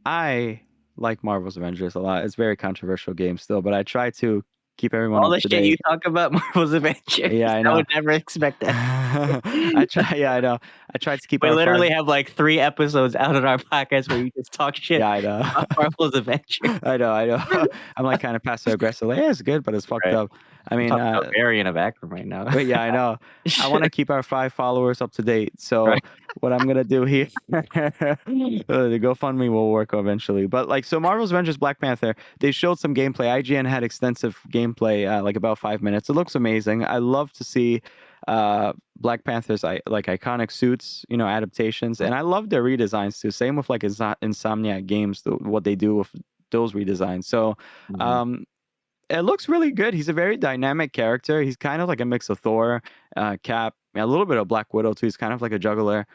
I like Marvel's Avengers a lot. It's a very controversial game still, but I try to keep everyone All up the to shit you date. talk about Marvel's Avengers, Yeah, I I know. would never expect that. I try. Yeah, I know. I tried to keep We our five. literally have like 3 episodes out on our podcast where you just talk shit Yeah, I know. about Marvel's Avengers. I know. I know. I'm like kind of passive aggressive. Like, yeah, it's good, but it's fucked Right. up. I I'm mean, talking about Variant of Akram right now. but yeah, I know. I want to keep our 5 followers up to date. So Right. what I'm gonna do here, the GoFundMe will work eventually. But like, so Marvel's Avengers Black Panther, they showed some gameplay. IGN had extensive gameplay, like about 5 minutes. It looks amazing. I love to see Black Panther's like iconic suits, adaptations, and I love their redesigns too. Same with like Insomniac Games, what they do with those redesigns. So. Mhm. Um, it looks really good. He's a very dynamic character. He's kind of like a mix of Thor, Cap, a little bit of Black Widow too. He's kind of like a juggler.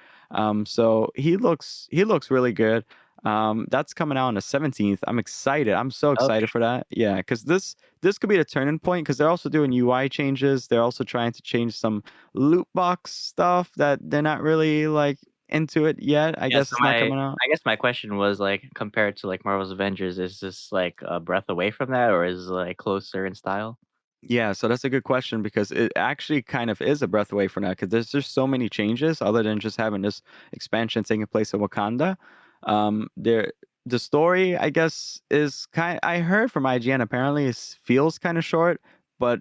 So he looks really good. That's coming out on the 17th. I'm excited. I'm so Okay. excited for that. Yeah, because this could be the turning point. Because they're also doing UI changes. They're also trying to change some loot box stuff that they're not really like into it yet. I Yeah, guess so it's not coming out. I guess my question was, like, compared to, like, Marvel's Avengers, is this, like, a breath away from that, or is it, like, closer in style? Yeah, so that's a good question because it actually kind of is a breath away from that because there's just so many changes other than just having this expansion taking place in Wakanda. There, the story I guess is kind. I heard from IGN apparently it feels kind of short, but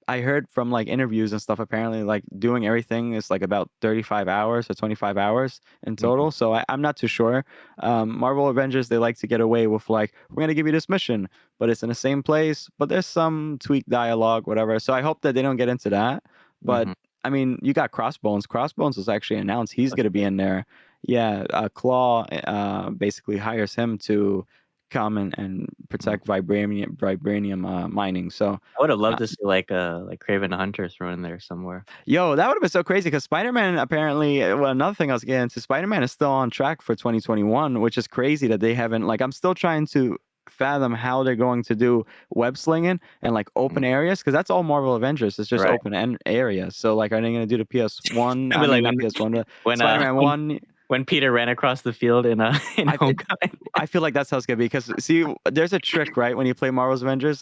I heard from like interviews and stuff. Apparently, like doing everything is like about 35 hours or 25 hours in Mhm. total. So I'm not too sure. Marvel Avengers they like to get away with like we're gonna give you this mission but it's in the same place, but there's some tweaked dialogue, whatever. So I hope that they don't get into that. But Mhm. I mean, you got Crossbones. Crossbones was actually announced he's Oh, going to be shit. in there. Yeah, Claw basically hires him to come and Mhm. protect vibranium mining. So, I would've loved uh, to see, like, Kraven the Hunter thrown in there somewhere. yo, that would have been so crazy because Spider-Man apparently. Well, another thing I was getting into, Spider-Man is still on track for 2021, which is crazy that they haven't. Like, I'm still trying to fathom how they're going to do web slinging and like Mhm. open areas because that's all Marvel Avengers. It's just Right. open areas. So like, are they going to do the PS1? I I mean, mean, like, not PS1, but when, Spider-Man One. when Peter ran across the field in, in I it Homecoming. I feel like that's how it's gonna be because see, there's a trick, right? When you play Marvel's Avengers,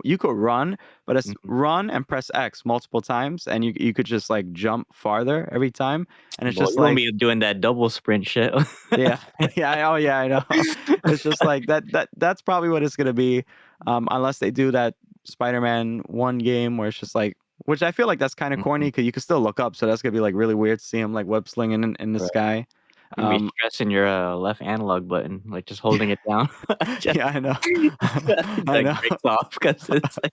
you could run, but it's Mhm. run and press X multiple times, and you could just like jump farther every time, and it's Boy, just you won't like, be doing that double sprint shit. yeah, yeah, oh yeah, I know. It's just like that's probably what it's gonna be, unless they do that Spider-Man one game where it's just like, which I feel like that's kind of corny Mhm. because you can still look up, so that's gonna be like really weird to see him like web slinging in the Right. sky. You're gonna be Um, stressing your, left analog button, like, just holding it down. Just yeah, I know. I like, know. breaks off because it's like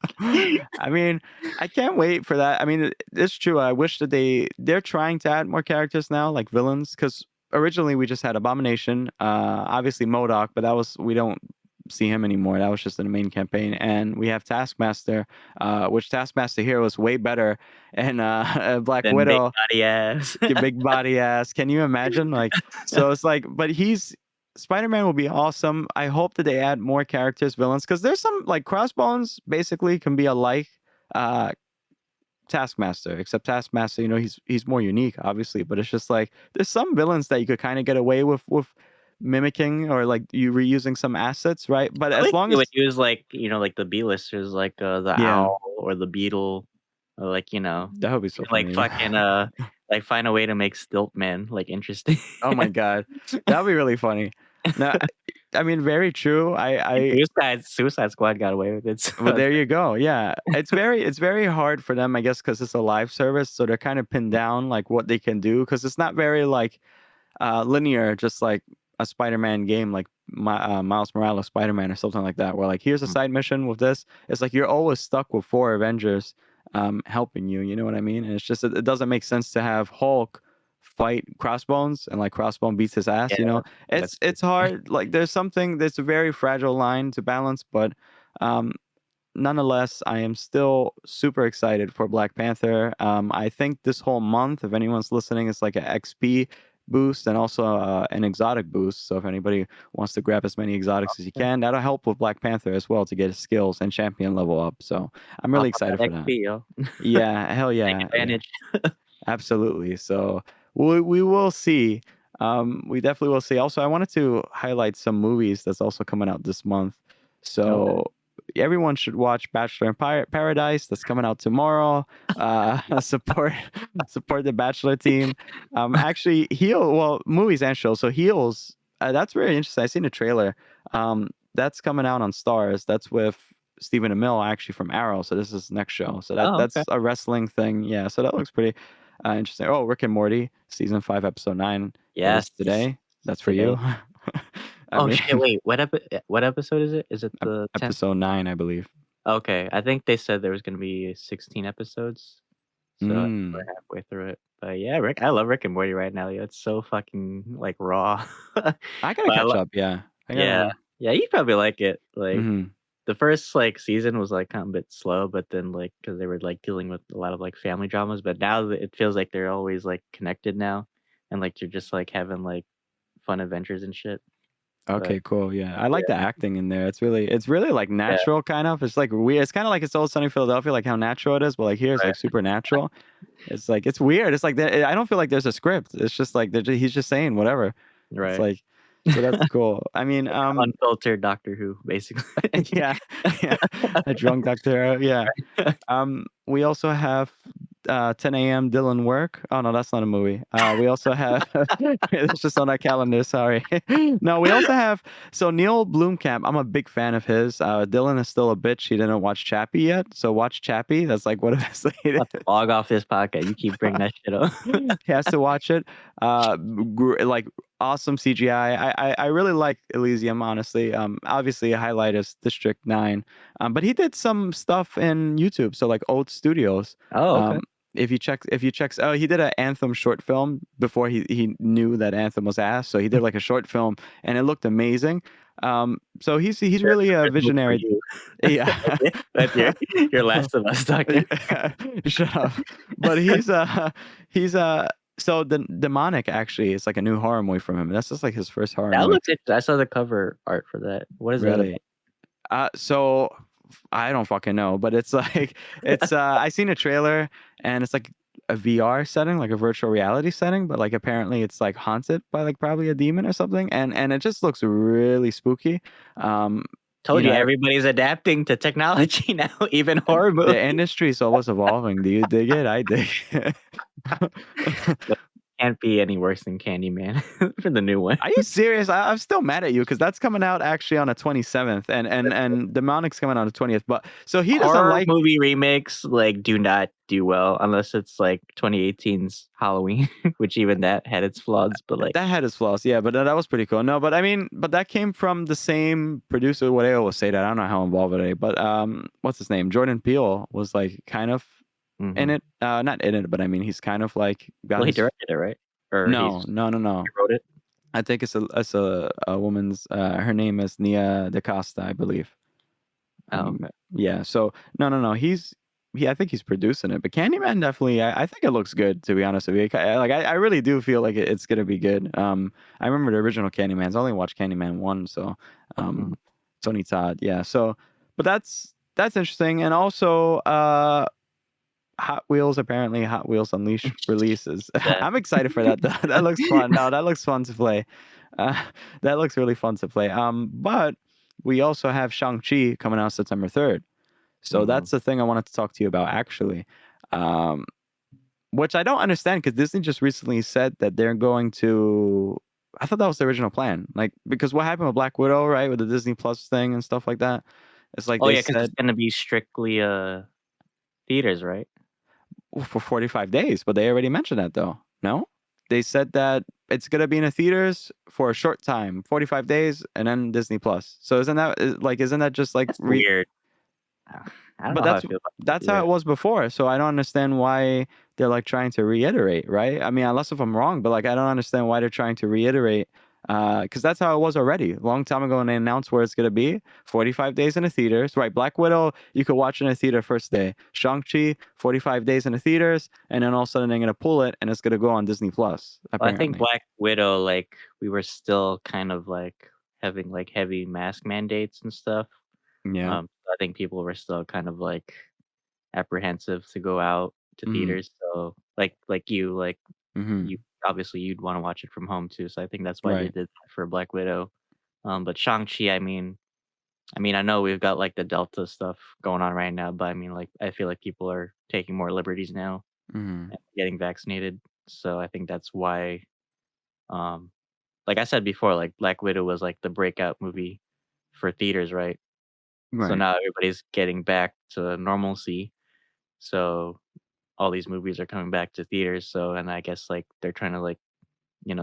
I mean, I can't wait for that. I mean, it's true. I wish that they're trying to add more characters now, like villains, because originally we just had Abomination, obviously MODOK, but that was we don't see him anymore. That was just in the main campaign, and we have Taskmaster, which Taskmaster here was way better, and Black then big Widow, body ass. your big body ass. Can you imagine? Like, so it's like, but he's Spider-Man will be awesome. I hope that they add more characters, villains, because there's some like Crossbones basically can be a like uh Taskmaster, except Taskmaster, he's more unique, obviously, but it's just like there's some villains that you could kind of get away with mimicking or like you reusing some assets, right? But At as least long they as would use, like, like, the B-listers, like, the yeah, Owl or the Beetle, or, like, that would be so like, funny. fucking, like, find a way to make Stiltman, like, interesting. Oh my god, that would be really funny. Now, I mean, very true. Suicide Squad got away with it. So Well, it's there you go. Yeah, it's very hard for them, I guess, because it's a live service, so they're kind of pinned down like what they can do because it's not very like linear, just like a Spider-Man game, like Miles Morales Spider-Man or something like that, where like here's a like, side mission with this. It's like you're always stuck with four Avengers helping you. You know what I mean? And it's just it doesn't make sense to have Hulk fight Crossbones and like Crossbone beats his ass. yeah, You know, that's it's hard. Like there's something that's a very fragile line to balance, but um, nonetheless, I am still super excited for Black Panther. I think this whole month, if anyone's listening, it's like an XP boost and also an exotic boost. So if anybody wants to grab as many exotics as you okay. can, that'll help with Black Panther as well to get his skills and champion level up. So I'm really Off of excited that for that. XP, yo. Yeah, hell Take yeah, yeah. advantage. Absolutely. So we will see. We definitely will see. Also, I wanted to highlight some movies that's also coming out this month. Okay. So everyone should watch Bachelor in Paradise. That's coming out tomorrow. Support the Bachelor team. Actually, movies and shows. So Heels. That's very interesting. I seen a trailer. That's coming out on Stars. That's with Stephen Amell actually from Arrow. So this is next show. So Oh, that's okay. a wrestling thing. Yeah. So that looks pretty interesting. Oh, Rick and Morty season 5 episode 9 is Yes. today. That's for Today. you. I Oh mean, shit! Wait, what episode is it? Is it the 10th? episode 9, I believe. Okay, I think they said there was gonna be 16 episodes, so I think we're Mm. halfway through it. But yeah, I love Rick and Morty right now. Yo. It's so fucking like raw. But I gotta I catch lo- up. Yeah, I yeah, gotta. yeah, you probably like it. Like Hmm. the first like season was like kind of a bit slow, but then like because they were like dealing with a lot of like family dramas, but now it feels like they're always like connected now, and like you're just like having like fun adventures and shit. But Okay, cool. Yeah, I like the yeah, acting in there. It's really like yeah, natural, kind of. It's like weird. It's kind of like It's Always Sunny in Philadelphia, like how natural it is, but like here it's right, like supernatural. It's like it's weird. It's like I don't feel like there's a script. It's just like he's just saying whatever. It's right. like so that's cool. I mean, Like unfiltered Doctor Who, basically. yeah, yeah, a drunk Doctor. Yeah. We also have 10 a.m. Dylan work. Oh no, that's not a movie. We also have it's just on our calendar. Sorry. No, we also have Neil Bloomkamp. I'm a big fan of his. Dylan is still a bitch. He didn't watch Chappie yet, so watch Chappie. That's like one of his I'll have to log off this podcast. You keep bringing that shit up. he has to watch it. Like awesome CGI. I really like Elysium, honestly. Obviously a highlight is District 9. But he did some stuff in YouTube, so like Old Studios. Oh, okay. Um, if you check, oh, he did an Anthem short film before he knew that Anthem was ass. So he did like a short film, and it looked amazing. So he's That's really a original for visionary. you. Yeah. That's your Last of Us Doctor. Shut up. But he's so the demonic actually is like a new horror movie from him. That's just like his first horror That movie. looks interesting. I saw the cover art for that. What is that about? Really. So I don't fucking know, but it's like it's I seen a trailer and it's like a VR setting, like a virtual reality setting, but like apparently it's like haunted by like probably a demon or something, and it just looks really spooky. Um, Told you everybody's adapting to technology now, even horror the movies. industry is always evolving. Do you dig it? I dig it. Can't be any worse than Candyman for the new one. Are you serious? I'm still mad at you because that's coming out actually on the 27th, and Demonic's coming on the 20th. But so he doesn't Horror like. movie remakes like do not do well unless it's like 2018's Halloween, which even that had its flaws. But like That had its flaws, yeah, but that was pretty cool. No, but I mean, but that came from the same producer. What I always say that I don't know how involved it is, but what's his name? Jordan Peele was like kind of in mhm. it, not in it, but I mean, he's kind of like got Well, he his. directed it, right? Or No, no, no, no. he wrote it. I think it's a woman's. Her name is Nia DaCosta, I believe. Oh, okay. Yeah. So no, no, no. I think he's producing it, but Candyman definitely. I think it looks good, to be honest with you. I really do feel like it's gonna be good. I remember the original Candyman's. I only watched Candyman 1, so Mhm. Tony Todd. Yeah. So, but that's interesting, and also Hot Wheels. Apparently, Hot Wheels Unleashed releases. Yeah. I'm excited for that. That looks fun. No, that looks fun to play. Uh, that looks really fun to play. But we also have Shang-Chi coming out September 3rd. So Mhm. that's the thing I wanted to talk to you about, actually. Um, which I don't understand because Disney just recently said that they're going to I thought that was the original plan. Like, because what happened with Black Widow, right, with the Disney Plus thing and stuff like that? It's like Oh they yeah, because it's said gonna be strictly theaters, right? for 45 days, but they already mentioned that though. No, they said that it's gonna be in the theaters for a short time, 45 days, and then Disney Plus. So isn't that just like That's weird. I don't But know how I feel about that that's how either. it was before. So I don't understand why they're like trying to reiterate, right? I mean, unless if I'm wrong, but like I don't understand why they're trying to reiterate. Because that's how it was already a long time ago when they announced where it's gonna be. 45 days in the theaters, right? Black Widow, you could watch in the theater first day. Shang-Chi, 45 days in the theaters, and then all of a sudden they're gonna pull it and it's gonna go on Disney Plus, Well, I think apparently. Black Widow, like we were still kind of like having like heavy mask mandates and stuff. Yeah. I think people were still kind of like apprehensive to go out to Mm-hmm. theaters. So like Mm-hmm. you obviously you'd want to watch it from home too. So I think that's why they Right. did that for Black Widow. But Shang-Chi, I mean, I know we've got like the Delta stuff going on right now, but I mean, like, I feel like people are taking more liberties now Mm-hmm. and getting vaccinated. So I think that's why, um, like I said before, like Black Widow was like the breakout movie for theaters, right? So Right. now everybody's getting back to normalcy. So all these movies are coming back to theaters. So, and I guess like they're trying to like,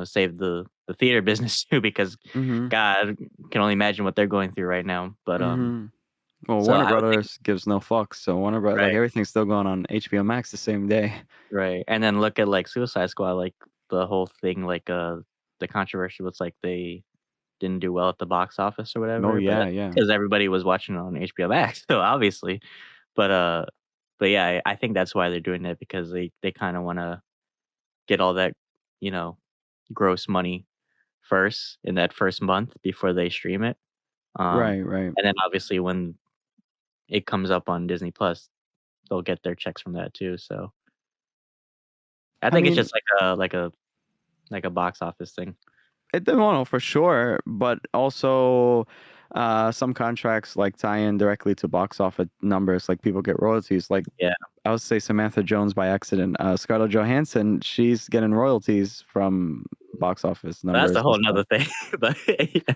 save the theater business too, because Mm-hmm. God can only imagine what they're going through right now. But, Mm-hmm. Well, so Warner I would think, Brothers gives no fucks, so Warner Bros. Like right. everything's still going on HBO Max the same day. Right, and then look at, like, Suicide Squad, like, the whole thing, like, the controversy was, like, they didn't do well at the box office or Oh whatever, but yeah, that's yeah, because everybody was watching it on HBO Max, so obviously. But, uh but yeah, I think that's why they're doing it because they kinda wanna get all that, you know, gross money first in that first month before they stream it, right, right. and then obviously when it comes up on Disney Plus, they'll get their checks from that too, so I I think it's mean, just like a box office thing. well, no, for sure, but also some contracts like tie in directly to box office numbers, like people get royalties. Like Yeah. I would say Samantha Jones by accident. Scarlett Johansson, she's getting royalties from box office That's a numbers and whole stuff. 'nother thing, but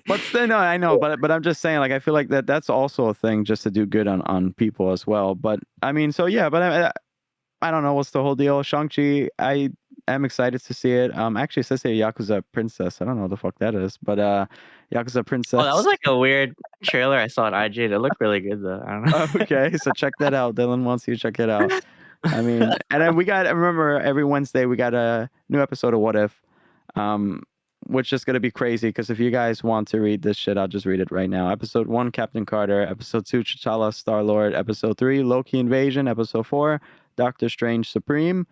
But still, no, I know, but I'm just saying, like, I feel like that's also a thing just to do good on people as well. But I mean, so yeah, but I don't know what's the whole deal. Shang-Chi, I am excited to see it. Actually, it says here Yakuza Princess. I don't know what the fuck that is, but Yakuza Oh, that was Princess. like a weird trailer I saw on IG. It looked really good though. I don't know. Okay, so check that out. Dylan wants you to check it out. I mean, and then remember every Wednesday we got a new episode of What If, um, which is gonna be crazy because if you guys want to read this shit, I'll just read it right now. Episode 1, Captain Carter. Episode 2, T'Challa, Star Lord. Episode 3, Loki Invasion. Episode 4, Doctor Strange Supreme,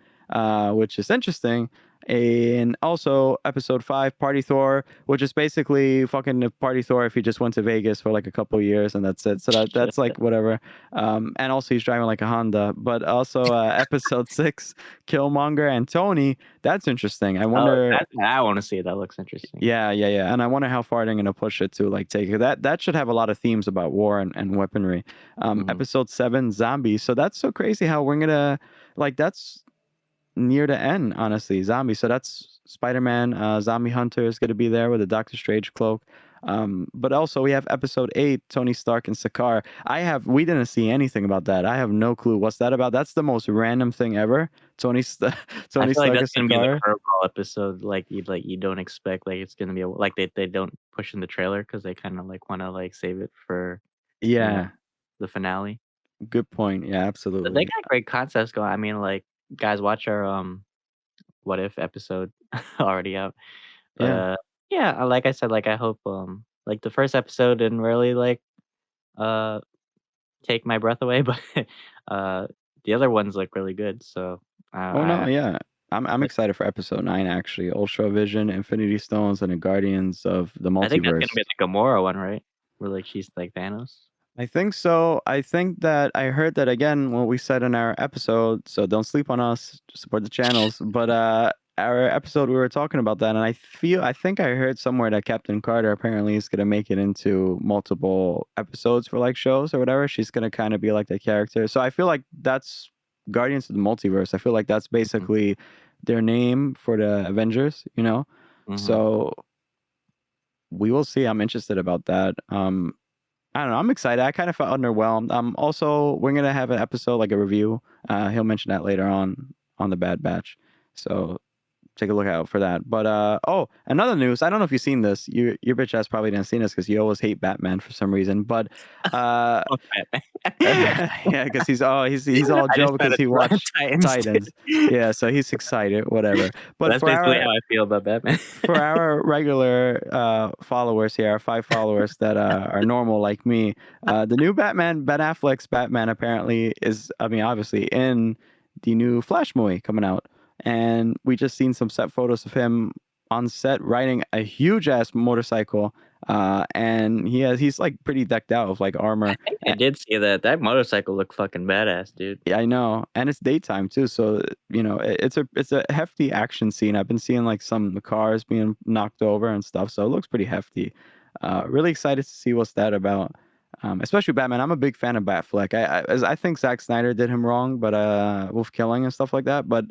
which is interesting. And also episode 5, Party Thor, which is basically fucking the Party Thor if he just went to Vegas for like a couple years and that's it. So that's like whatever. And also he's driving like a Honda. But also episode 6, Killmonger and Tony. That's interesting. I Oh, wonder. I wanna see it. That looks interesting. Yeah, yeah, yeah. And I wonder how far they're gonna push it to like take it. That should have a lot of themes about war and weaponry. Mhm. Episode 7, Zombies. So that's so crazy how we're gonna like that's near the end, honestly. Zombie. So that's Spider-Man, Zombie Hunter is gonna be there with a Doctor Strange cloak. But also we have episode 8, Tony Stark and Sakaar. We didn't see anything about that. I have no clue what's that about. That's the most random thing ever. I Tony feel like Stark that's and gonna be the Sakaar. curveball episode, like you don't expect, like, it's gonna be like they don't push in the trailer because they kinda, like, wanna, like, save it for, you know, Yeah, the finale. good point. Yeah, But they absolutely. got great concepts going. I mean, like, guys, watch our, What If episode already out. But, Yeah. yeah, like I said, like, I hope, like, the first episode didn't really, like, uh, take my breath away, but, uh, the other ones look really good, so, Oh no, I yeah. I'm like excited for episode 9 actually. Ultra Vision, Infinity Stones, and the Guardians of the I think that's gonna Multiverse. be the Gamora one, right? Where, like, she's like Thanos? I think so. I think that I heard that again what we said in our episode, so don't sleep on us, support the channels. But our episode we were talking about that and I think I heard somewhere that Captain Carter apparently is gonna make it into multiple episodes for like shows or whatever. She's gonna kind of be like the character. So I feel like that's Guardians of the Multiverse. I feel like that's Mhm, basically their name for the Avengers, you know? mhm. So we will see. I'm interested about that. I don't know. I'm excited. I kind of felt underwhelmed. Also, we're gonna have an episode, like a review. He'll mention that later on the Bad Batch. So take a look out for that. But oh, another news. I don't know if you've seen this. Your bitch ass probably didn't see this because you always hate Batman for some reason. But Fuck Batman. yeah, because he's all I Joe just found because a he watched Titans. Titans. Yeah, so he's excited. Whatever. But That's basically how I feel about Batman. for our regular followers here, our 5 followers that are normal like me, the new Batman, Ben Affleck's Batman, apparently is, I mean, obviously in the new Flash movie coming out, and we just seen some set photos of him on set riding a huge ass motorcycle, and he's like pretty decked out with like armor. I did see that. That motorcycle looked fucking badass, dude. Yeah, I know, and it's daytime too, so it's a hefty action scene. I've been seeing like some cars being knocked over and stuff, so it looks pretty hefty. Really excited to see what's that about. Especially Batman. I'm a big fan of Batfleck. I think Zack Snyder did him wrong, but with killing and stuff like that. But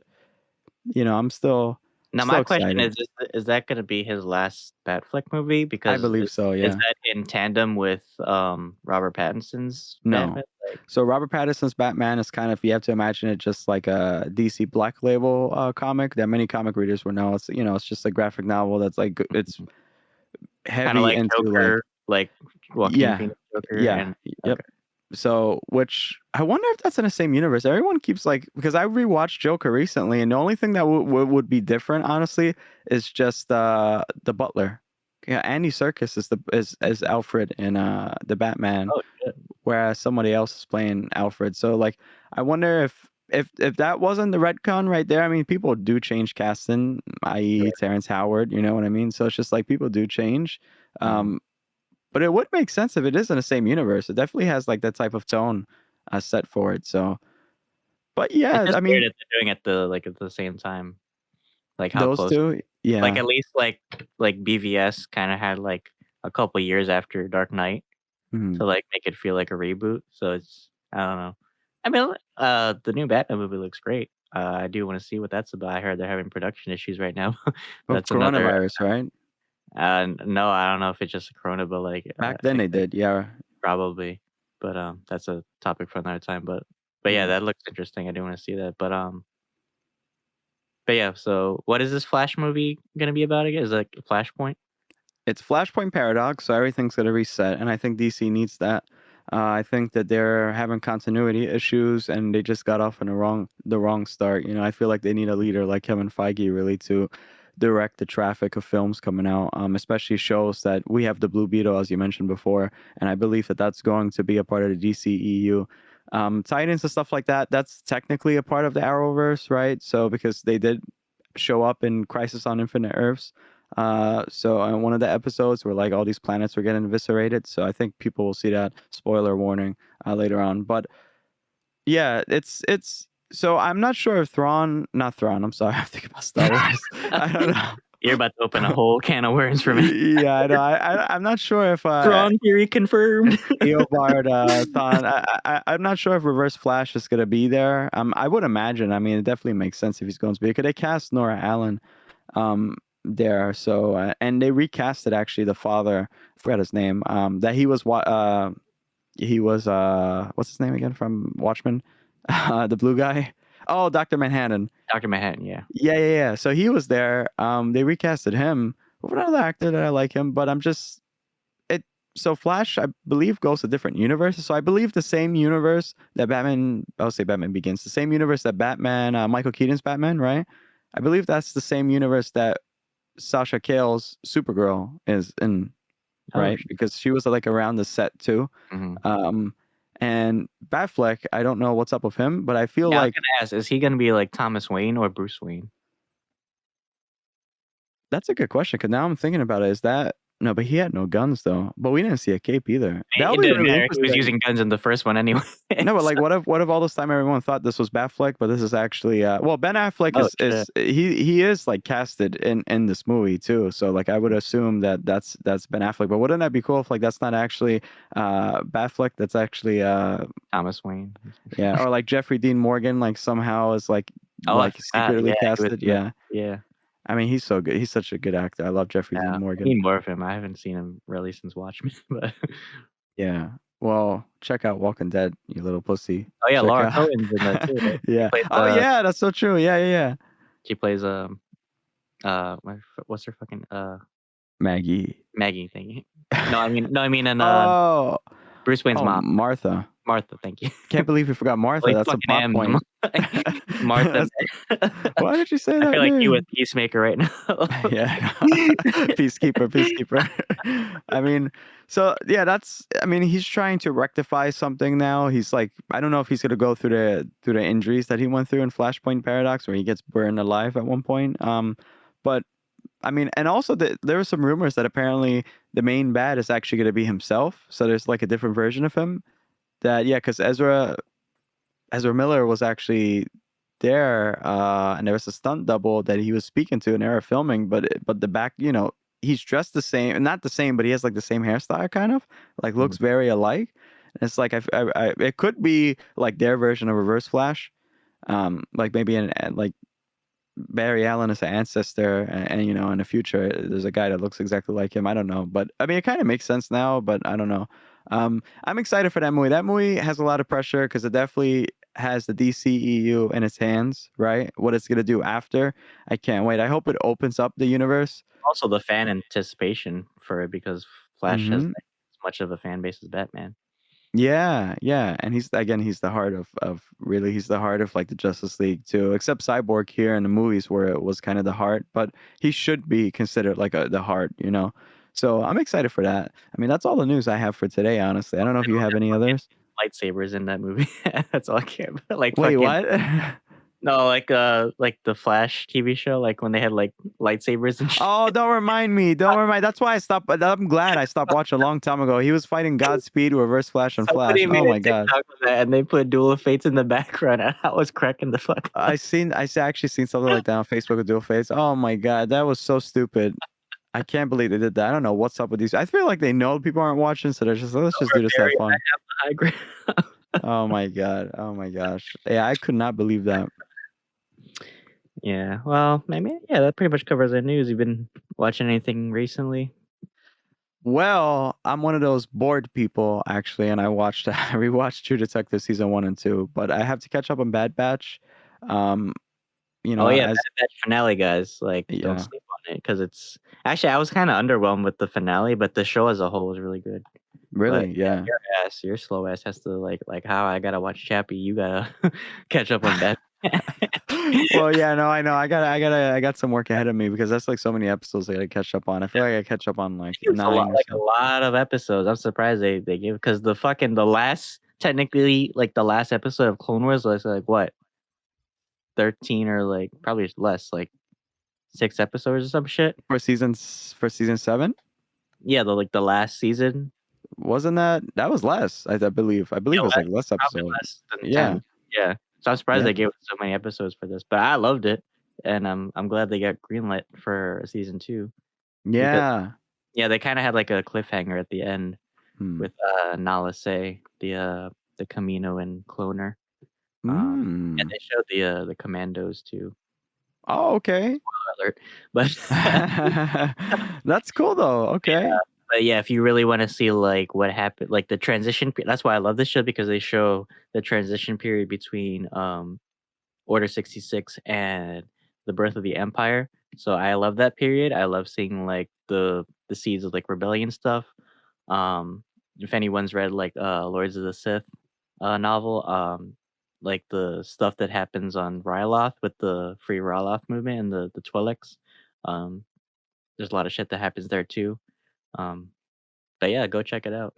I'm still Now, still my question excited. is that going to be his last Batfleck movie? I Because believe so. is Yeah. that in tandem with Robert Pattinson's No. Batman? Like, So Robert Pattinson's Batman is kind of, you have to imagine it just like a DC Black Label comic that many comic readers will know. It's just a graphic novel that's like it's kind of heavy like into Joker, like Joaquin yeah, Phoenix Joker, yeah, and yep. okay. So, which I wonder if that's in the same universe. Everyone keeps like, because I rewatched Joker recently, and the only thing that would be different, honestly, is just the butler. Yeah, Andy Serkis is Alfred in the Batman, Oh shit. whereas somebody else is playing Alfred. So, like, I wonder if that wasn't the retcon right there. I mean, people do change casting, i.e., Sure. Terrence Howard. You know what I mean? So it's just like people do change. Mhm. But it would make sense if it is in the same universe. It definitely has like that type of tone set for it. So, but It's yeah, just I weird mean, that they're doing it at the same time. Like how those close? two, Like yeah. at least like BVS kind of had like a couple years after Dark Knight Mhm. to like make it feel like a reboot. So it's I don't know. I mean, the new Batman movie looks great. I do want to see what that's about. I heard they're having production issues right now. Of That's another. coronavirus, right? No, I don't know if it's just a Corona, but like Back then they did, yeah. probably. But that's a topic for another time. But yeah, Mhm. that looks interesting. I do want to see that. But yeah. So what is this Flash movie gonna be about again? Is it like Flashpoint? It's Flashpoint Paradox, so everything's gonna reset, and I think DC needs that. I think that they're having continuity issues, and they just got off on the wrong start. I feel like they need a leader like Kevin Feige really to direct the traffic of films coming out, especially shows that we have the Blue Beetle, as you mentioned before, and I believe that that's going to be a part of the DCEU. Titans and stuff like that, that's technically a part of the Arrowverse, right? So because they did show up in Crisis on Infinite Earths. So on one of the episodes where like all these planets were getting eviscerated. So I think people will see that. Spoiler warning later on. But yeah, it's so I'm not sure if not Thrawn. I'm sorry, I'm thinking about Star Wars. I don't know. You're about to open a whole can of worms for me. Yeah, I know. I'm not sure if Thrawn theory confirmed. Eobard Thawne. I'm not sure if Reverse Flash is gonna be there. I would imagine. I mean, it definitely makes sense if he's going to be. Could they cast Nora Allen there? So and they recasted actually the father. I forgot his name. That he was what's his name again from Watchmen? The blue guy. Oh, Dr. Manhattan. Dr. Manhattan, yeah. Yeah. So he was there. They recasted him with another actor that I like him, but I'm just it. So Flash, I believe, goes to different universes. So I believe the same universe that Batman. I'll say Batman Begins. The same universe that Batman, Michael Keaton's Batman, right? I believe that's the same universe that Sasha Cale's Supergirl is in, Oh, right? Because she was like around the set too. mhm. And Batfleck, I don't know what's up with him, but I feel Yeah, I was like gonna ask, is he gonna be like Thomas Wayne or Bruce Wayne? that's a good question. Because now I'm thinking about it. Is that no? But he had no guns though. But we didn't see a cape either. That It would be didn't really matter. He was interesting. using guns in the first one anyway. No, but So- like, what if all this time everyone thought this was Batfleck, but this is actually well, Ben Affleck Oh, is he is like casted in this movie too. So like, I would assume that that's Ben Affleck. But wouldn't that be cool if like that's not actually Batfleck? That's actually Thomas Wayne. yeah, or like Jeffrey Dean Morgan like somehow is like Oh, I forgot. secretly Yeah, he was casted. in it. Yeah. Yeah. I mean, he's so good. He's such a good actor. I love Jeffrey Yeah, Dean I Morgan. need more of him. I haven't seen him really since Watchmen, but Yeah. Well, check out Walking Dead, you little pussy. oh yeah, Check Laura out. Cohen's in that too, right? She Yeah. plays Oh yeah, that's so true. Yeah, yeah, yeah. she plays what's her fucking Maggie. Maggie thingy. No, I mean in Oh. Bruce Wayne's Oh, mom, Martha. Martha. Thank you. Can't believe you forgot Martha. Like That's a fucking plot M's. point. Martha. That's- Why did you say I that feel like you with name? Peacemaker right now. Yeah. Peacekeeper, peacekeeper. I mean, so yeah, I mean, he's trying to rectify something now. He's like, I don't know if he's gonna go through the injuries that he went through in Flashpoint Paradox where he gets burned alive at one point. But I mean, and also there were some rumors that apparently the main bad is actually gonna be himself. So there's like a different version of him that, yeah, because Ezra Miller was actually there, and there was a stunt double that he was speaking to, and they were filming, but the back, he's dressed the same, not the same, but he has like the same hairstyle, kind of like looks very alike. And it's like it could be like their version of Reverse Flash, like maybe like Barry Allen is an ancestor, and in the future there's a guy that looks exactly like him. I don't know, but I mean it kind of makes sense now, but I don't know. I'm excited for that movie. That movie has a lot of pressure because it definitely has the DCEU in its hands, right? What it's gonna do after, I can't wait. I hope it opens up the universe. Also, the fan anticipation for it because Flash has Hmm. like, as much of a fan base as Batman. Yeah, yeah, and he's the heart of really he's the heart of like the Justice League too. Except Cyborg here in the movies where it was kind of the heart, but he should be considered like the heart. So I'm excited for that. I mean, that's all the news I have for today. Honestly, I don't know if They you don't have have any fucking others. lightsabers in that movie. That's all I care about. Like Wait, fucking what? no, like the Flash TV show, like when they had like lightsabers and shit. Oh, don't remind me. Don't remind. That's why I stopped. I'm glad I stopped watching a long time ago. He was fighting Godspeed, Reverse Flash, and Flash. Somebody made Oh a my god. TikTok of that and they put Duel of Fates in the background and I was cracking the fuck up. Actually seen something like that on Facebook with Dual Face. Oh my god, that was so stupid. I can't believe they did that. I don't know what's up with these. I feel like they know people aren't watching, so they're just let's just do this to have Barry and I fun. have the high ground. Oh my god. Oh my gosh. Yeah, I could not believe that. Yeah, well, I mean, yeah, that pretty much covers the news. You've been watching anything recently? Well, I'm one of those bored people actually, and I rewatched True Detective season 1 and 2, but I have to catch up on Bad Batch. Um, Oh yeah, as Bad Batch finale, guys. Like, don't yeah, sleep on it because it's actually I was kind of underwhelmed with the finale, but the show as a whole was really good. But really, yeah, yeah. your slow ass has to like how I gotta watch Chappie. You gotta catch up on Bad. Well, yeah, no, I know. I got some work ahead of me because that's like so many episodes I gotta catch up on. I feel like I catch up on like It's a lot, 9 or like a so. lot of episodes. I'm surprised they gave because the last technically like the last episode of Clone Wars was like what 13 or like probably less like 6 episodes or some shit. For season 7? Yeah, the last season. Wasn't that was less, I believe. I Yeah, believe it was like less probably episode. less than Yeah. 10. Yeah. So I'm surprised Yeah. they gave us so many episodes for this, but I loved it, and I'm glad they got greenlit for season 2 because Yeah. yeah, they kinda had like a cliffhanger at the end Hmm. with, Nala Se, the Camino and cloner. And Mm. they showed the commandos too. Oh, okay. Alert. But That's cool though. Okay. but yeah, if you really wanna see, like, what happened like, the transition pe that's why I love this show because they show the transition period between, Order 66 and the birth of the Empire. So I love that period. I love seeing like the seeds of like rebellion stuff. If anyone's read like Lords of the Sith novel, like the stuff that happens on Ryloth with the Free Ryloth movement and the Twi'leks. Um, there's a lot of shit that happens there too. Um, but yeah, go check it out.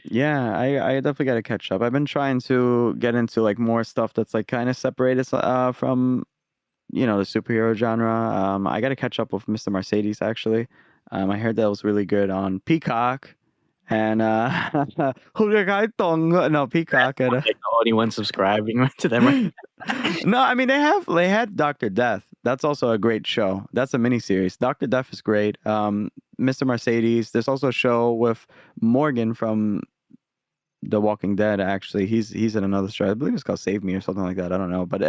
Yeah, I definitely gotta catch up. I've been trying to get into like more stuff that's like kind of separated from the superhero genre. I gotta catch up with Mr. Mercedes actually. I heard that was really good on Peacock and no Peacock and Like the only one subscribing to them. Right? no, I mean they had Doctor Death. That's also a great show. That's a miniseries. Doctor Death is great. Mr. Mercedes. There's also a show with Morgan from The Walking Dead. Actually, he's in another show. I believe it's called Save Me or something like that. I don't know, but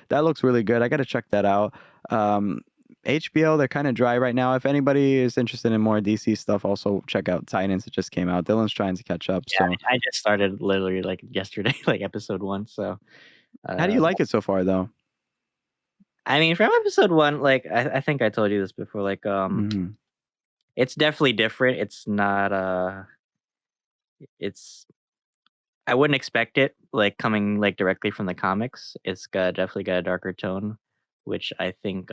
that looks really good. I got to check that out. Um, HBO, they're kind of dry right now. If anybody is interested in more DC stuff, also check out Titans. It just came out. Dylan's trying to catch up. Yeah, So I just started literally like yesterday, like episode 1. So, how do you uh, like it so far, though? I mean, from episode 1, like I think I told you this before. Like, Hmm. it's definitely different. It's not. It's I wouldn't expect it like coming like directly from the comics. It's definitely got a darker tone, which I think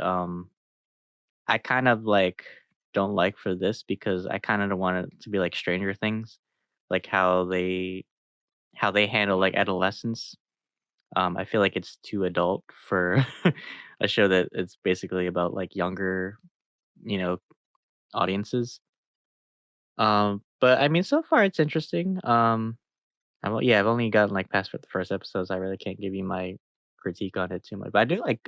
I kind of like don't like for this because I kind of want it to be like Stranger Things, like how they handle like adolescence. I feel like it's too adult for a show that it's basically about like younger, you know, audiences. But I mean, so far it's interesting. I've only gotten like past the first episodes. I really can't give you my critique on it too much. But I do like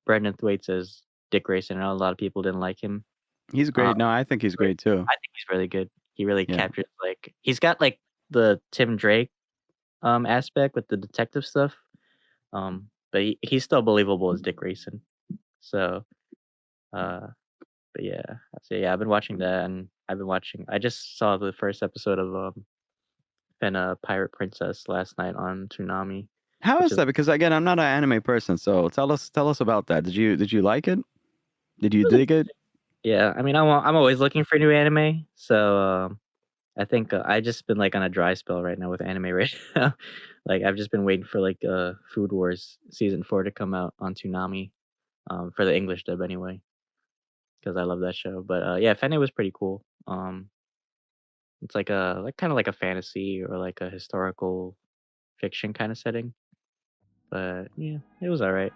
Brendan Thwaites as Dick Grayson. I know a lot of people didn't like him. He's Um, great. No, I think he's but great too. I think he's really good. He really Yeah. captures like he's got like the Tim Drake aspect with the detective stuff. But he's still believable as Dick Grayson. So uh but yeah. So yeah, I've been watching that and I just saw the first episode of Fena Pirate Princess last night on Toonami, How which is is that? Because again, I'm not an anime person, so tell us about that. Did you like it? Did you really dig it? yeah, I mean I'm always looking for new anime. So I think I just been like on a dry spell right now with anime right now. Like I've just been waiting for like Food Wars season 4 to come out on Toonami, for the English dub anyway, because I love that show. But yeah, Fene was pretty cool. It's like a like kind of like a fantasy or like a historical fiction kind of setting. But yeah, it was all right.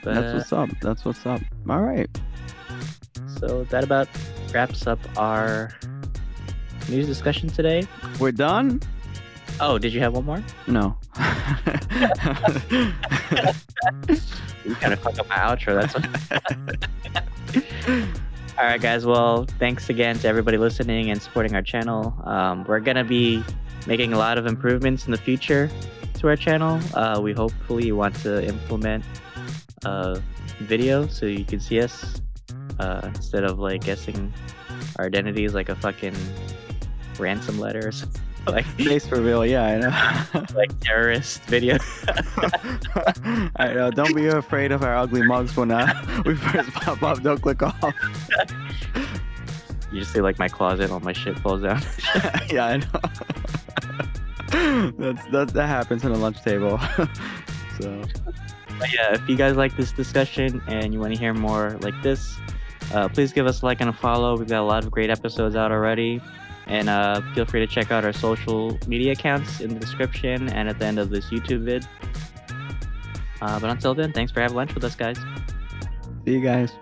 That's But what's up. That's what's up. All right. so that about wraps up our news discussion today. We're done? Oh, did you have one more? No. You kind of fucked up my outro. That's what. All right, guys. Well, thanks again to everybody listening and supporting our channel. We're gonna be making a lot of improvements in the future to our channel. We hopefully want to implement video so you can see us instead of like guessing our identities like a fucking ransom letter or something. Like Face reveal, yeah, I know. like terrorist video. I know. Don't be afraid of our ugly mugs when we first pop up. Don't click off. You just see like my closet, all my shit falls down. Yeah, I know. That happens on a lunch table. So But yeah, if you guys like this discussion and you want to hear more like this, please give us a like and a follow. We've got a lot of great episodes out already. And feel free to check out our social media accounts in the description and at the end of this YouTube vid. But until then, thanks for having lunch with us, guys. see you guys.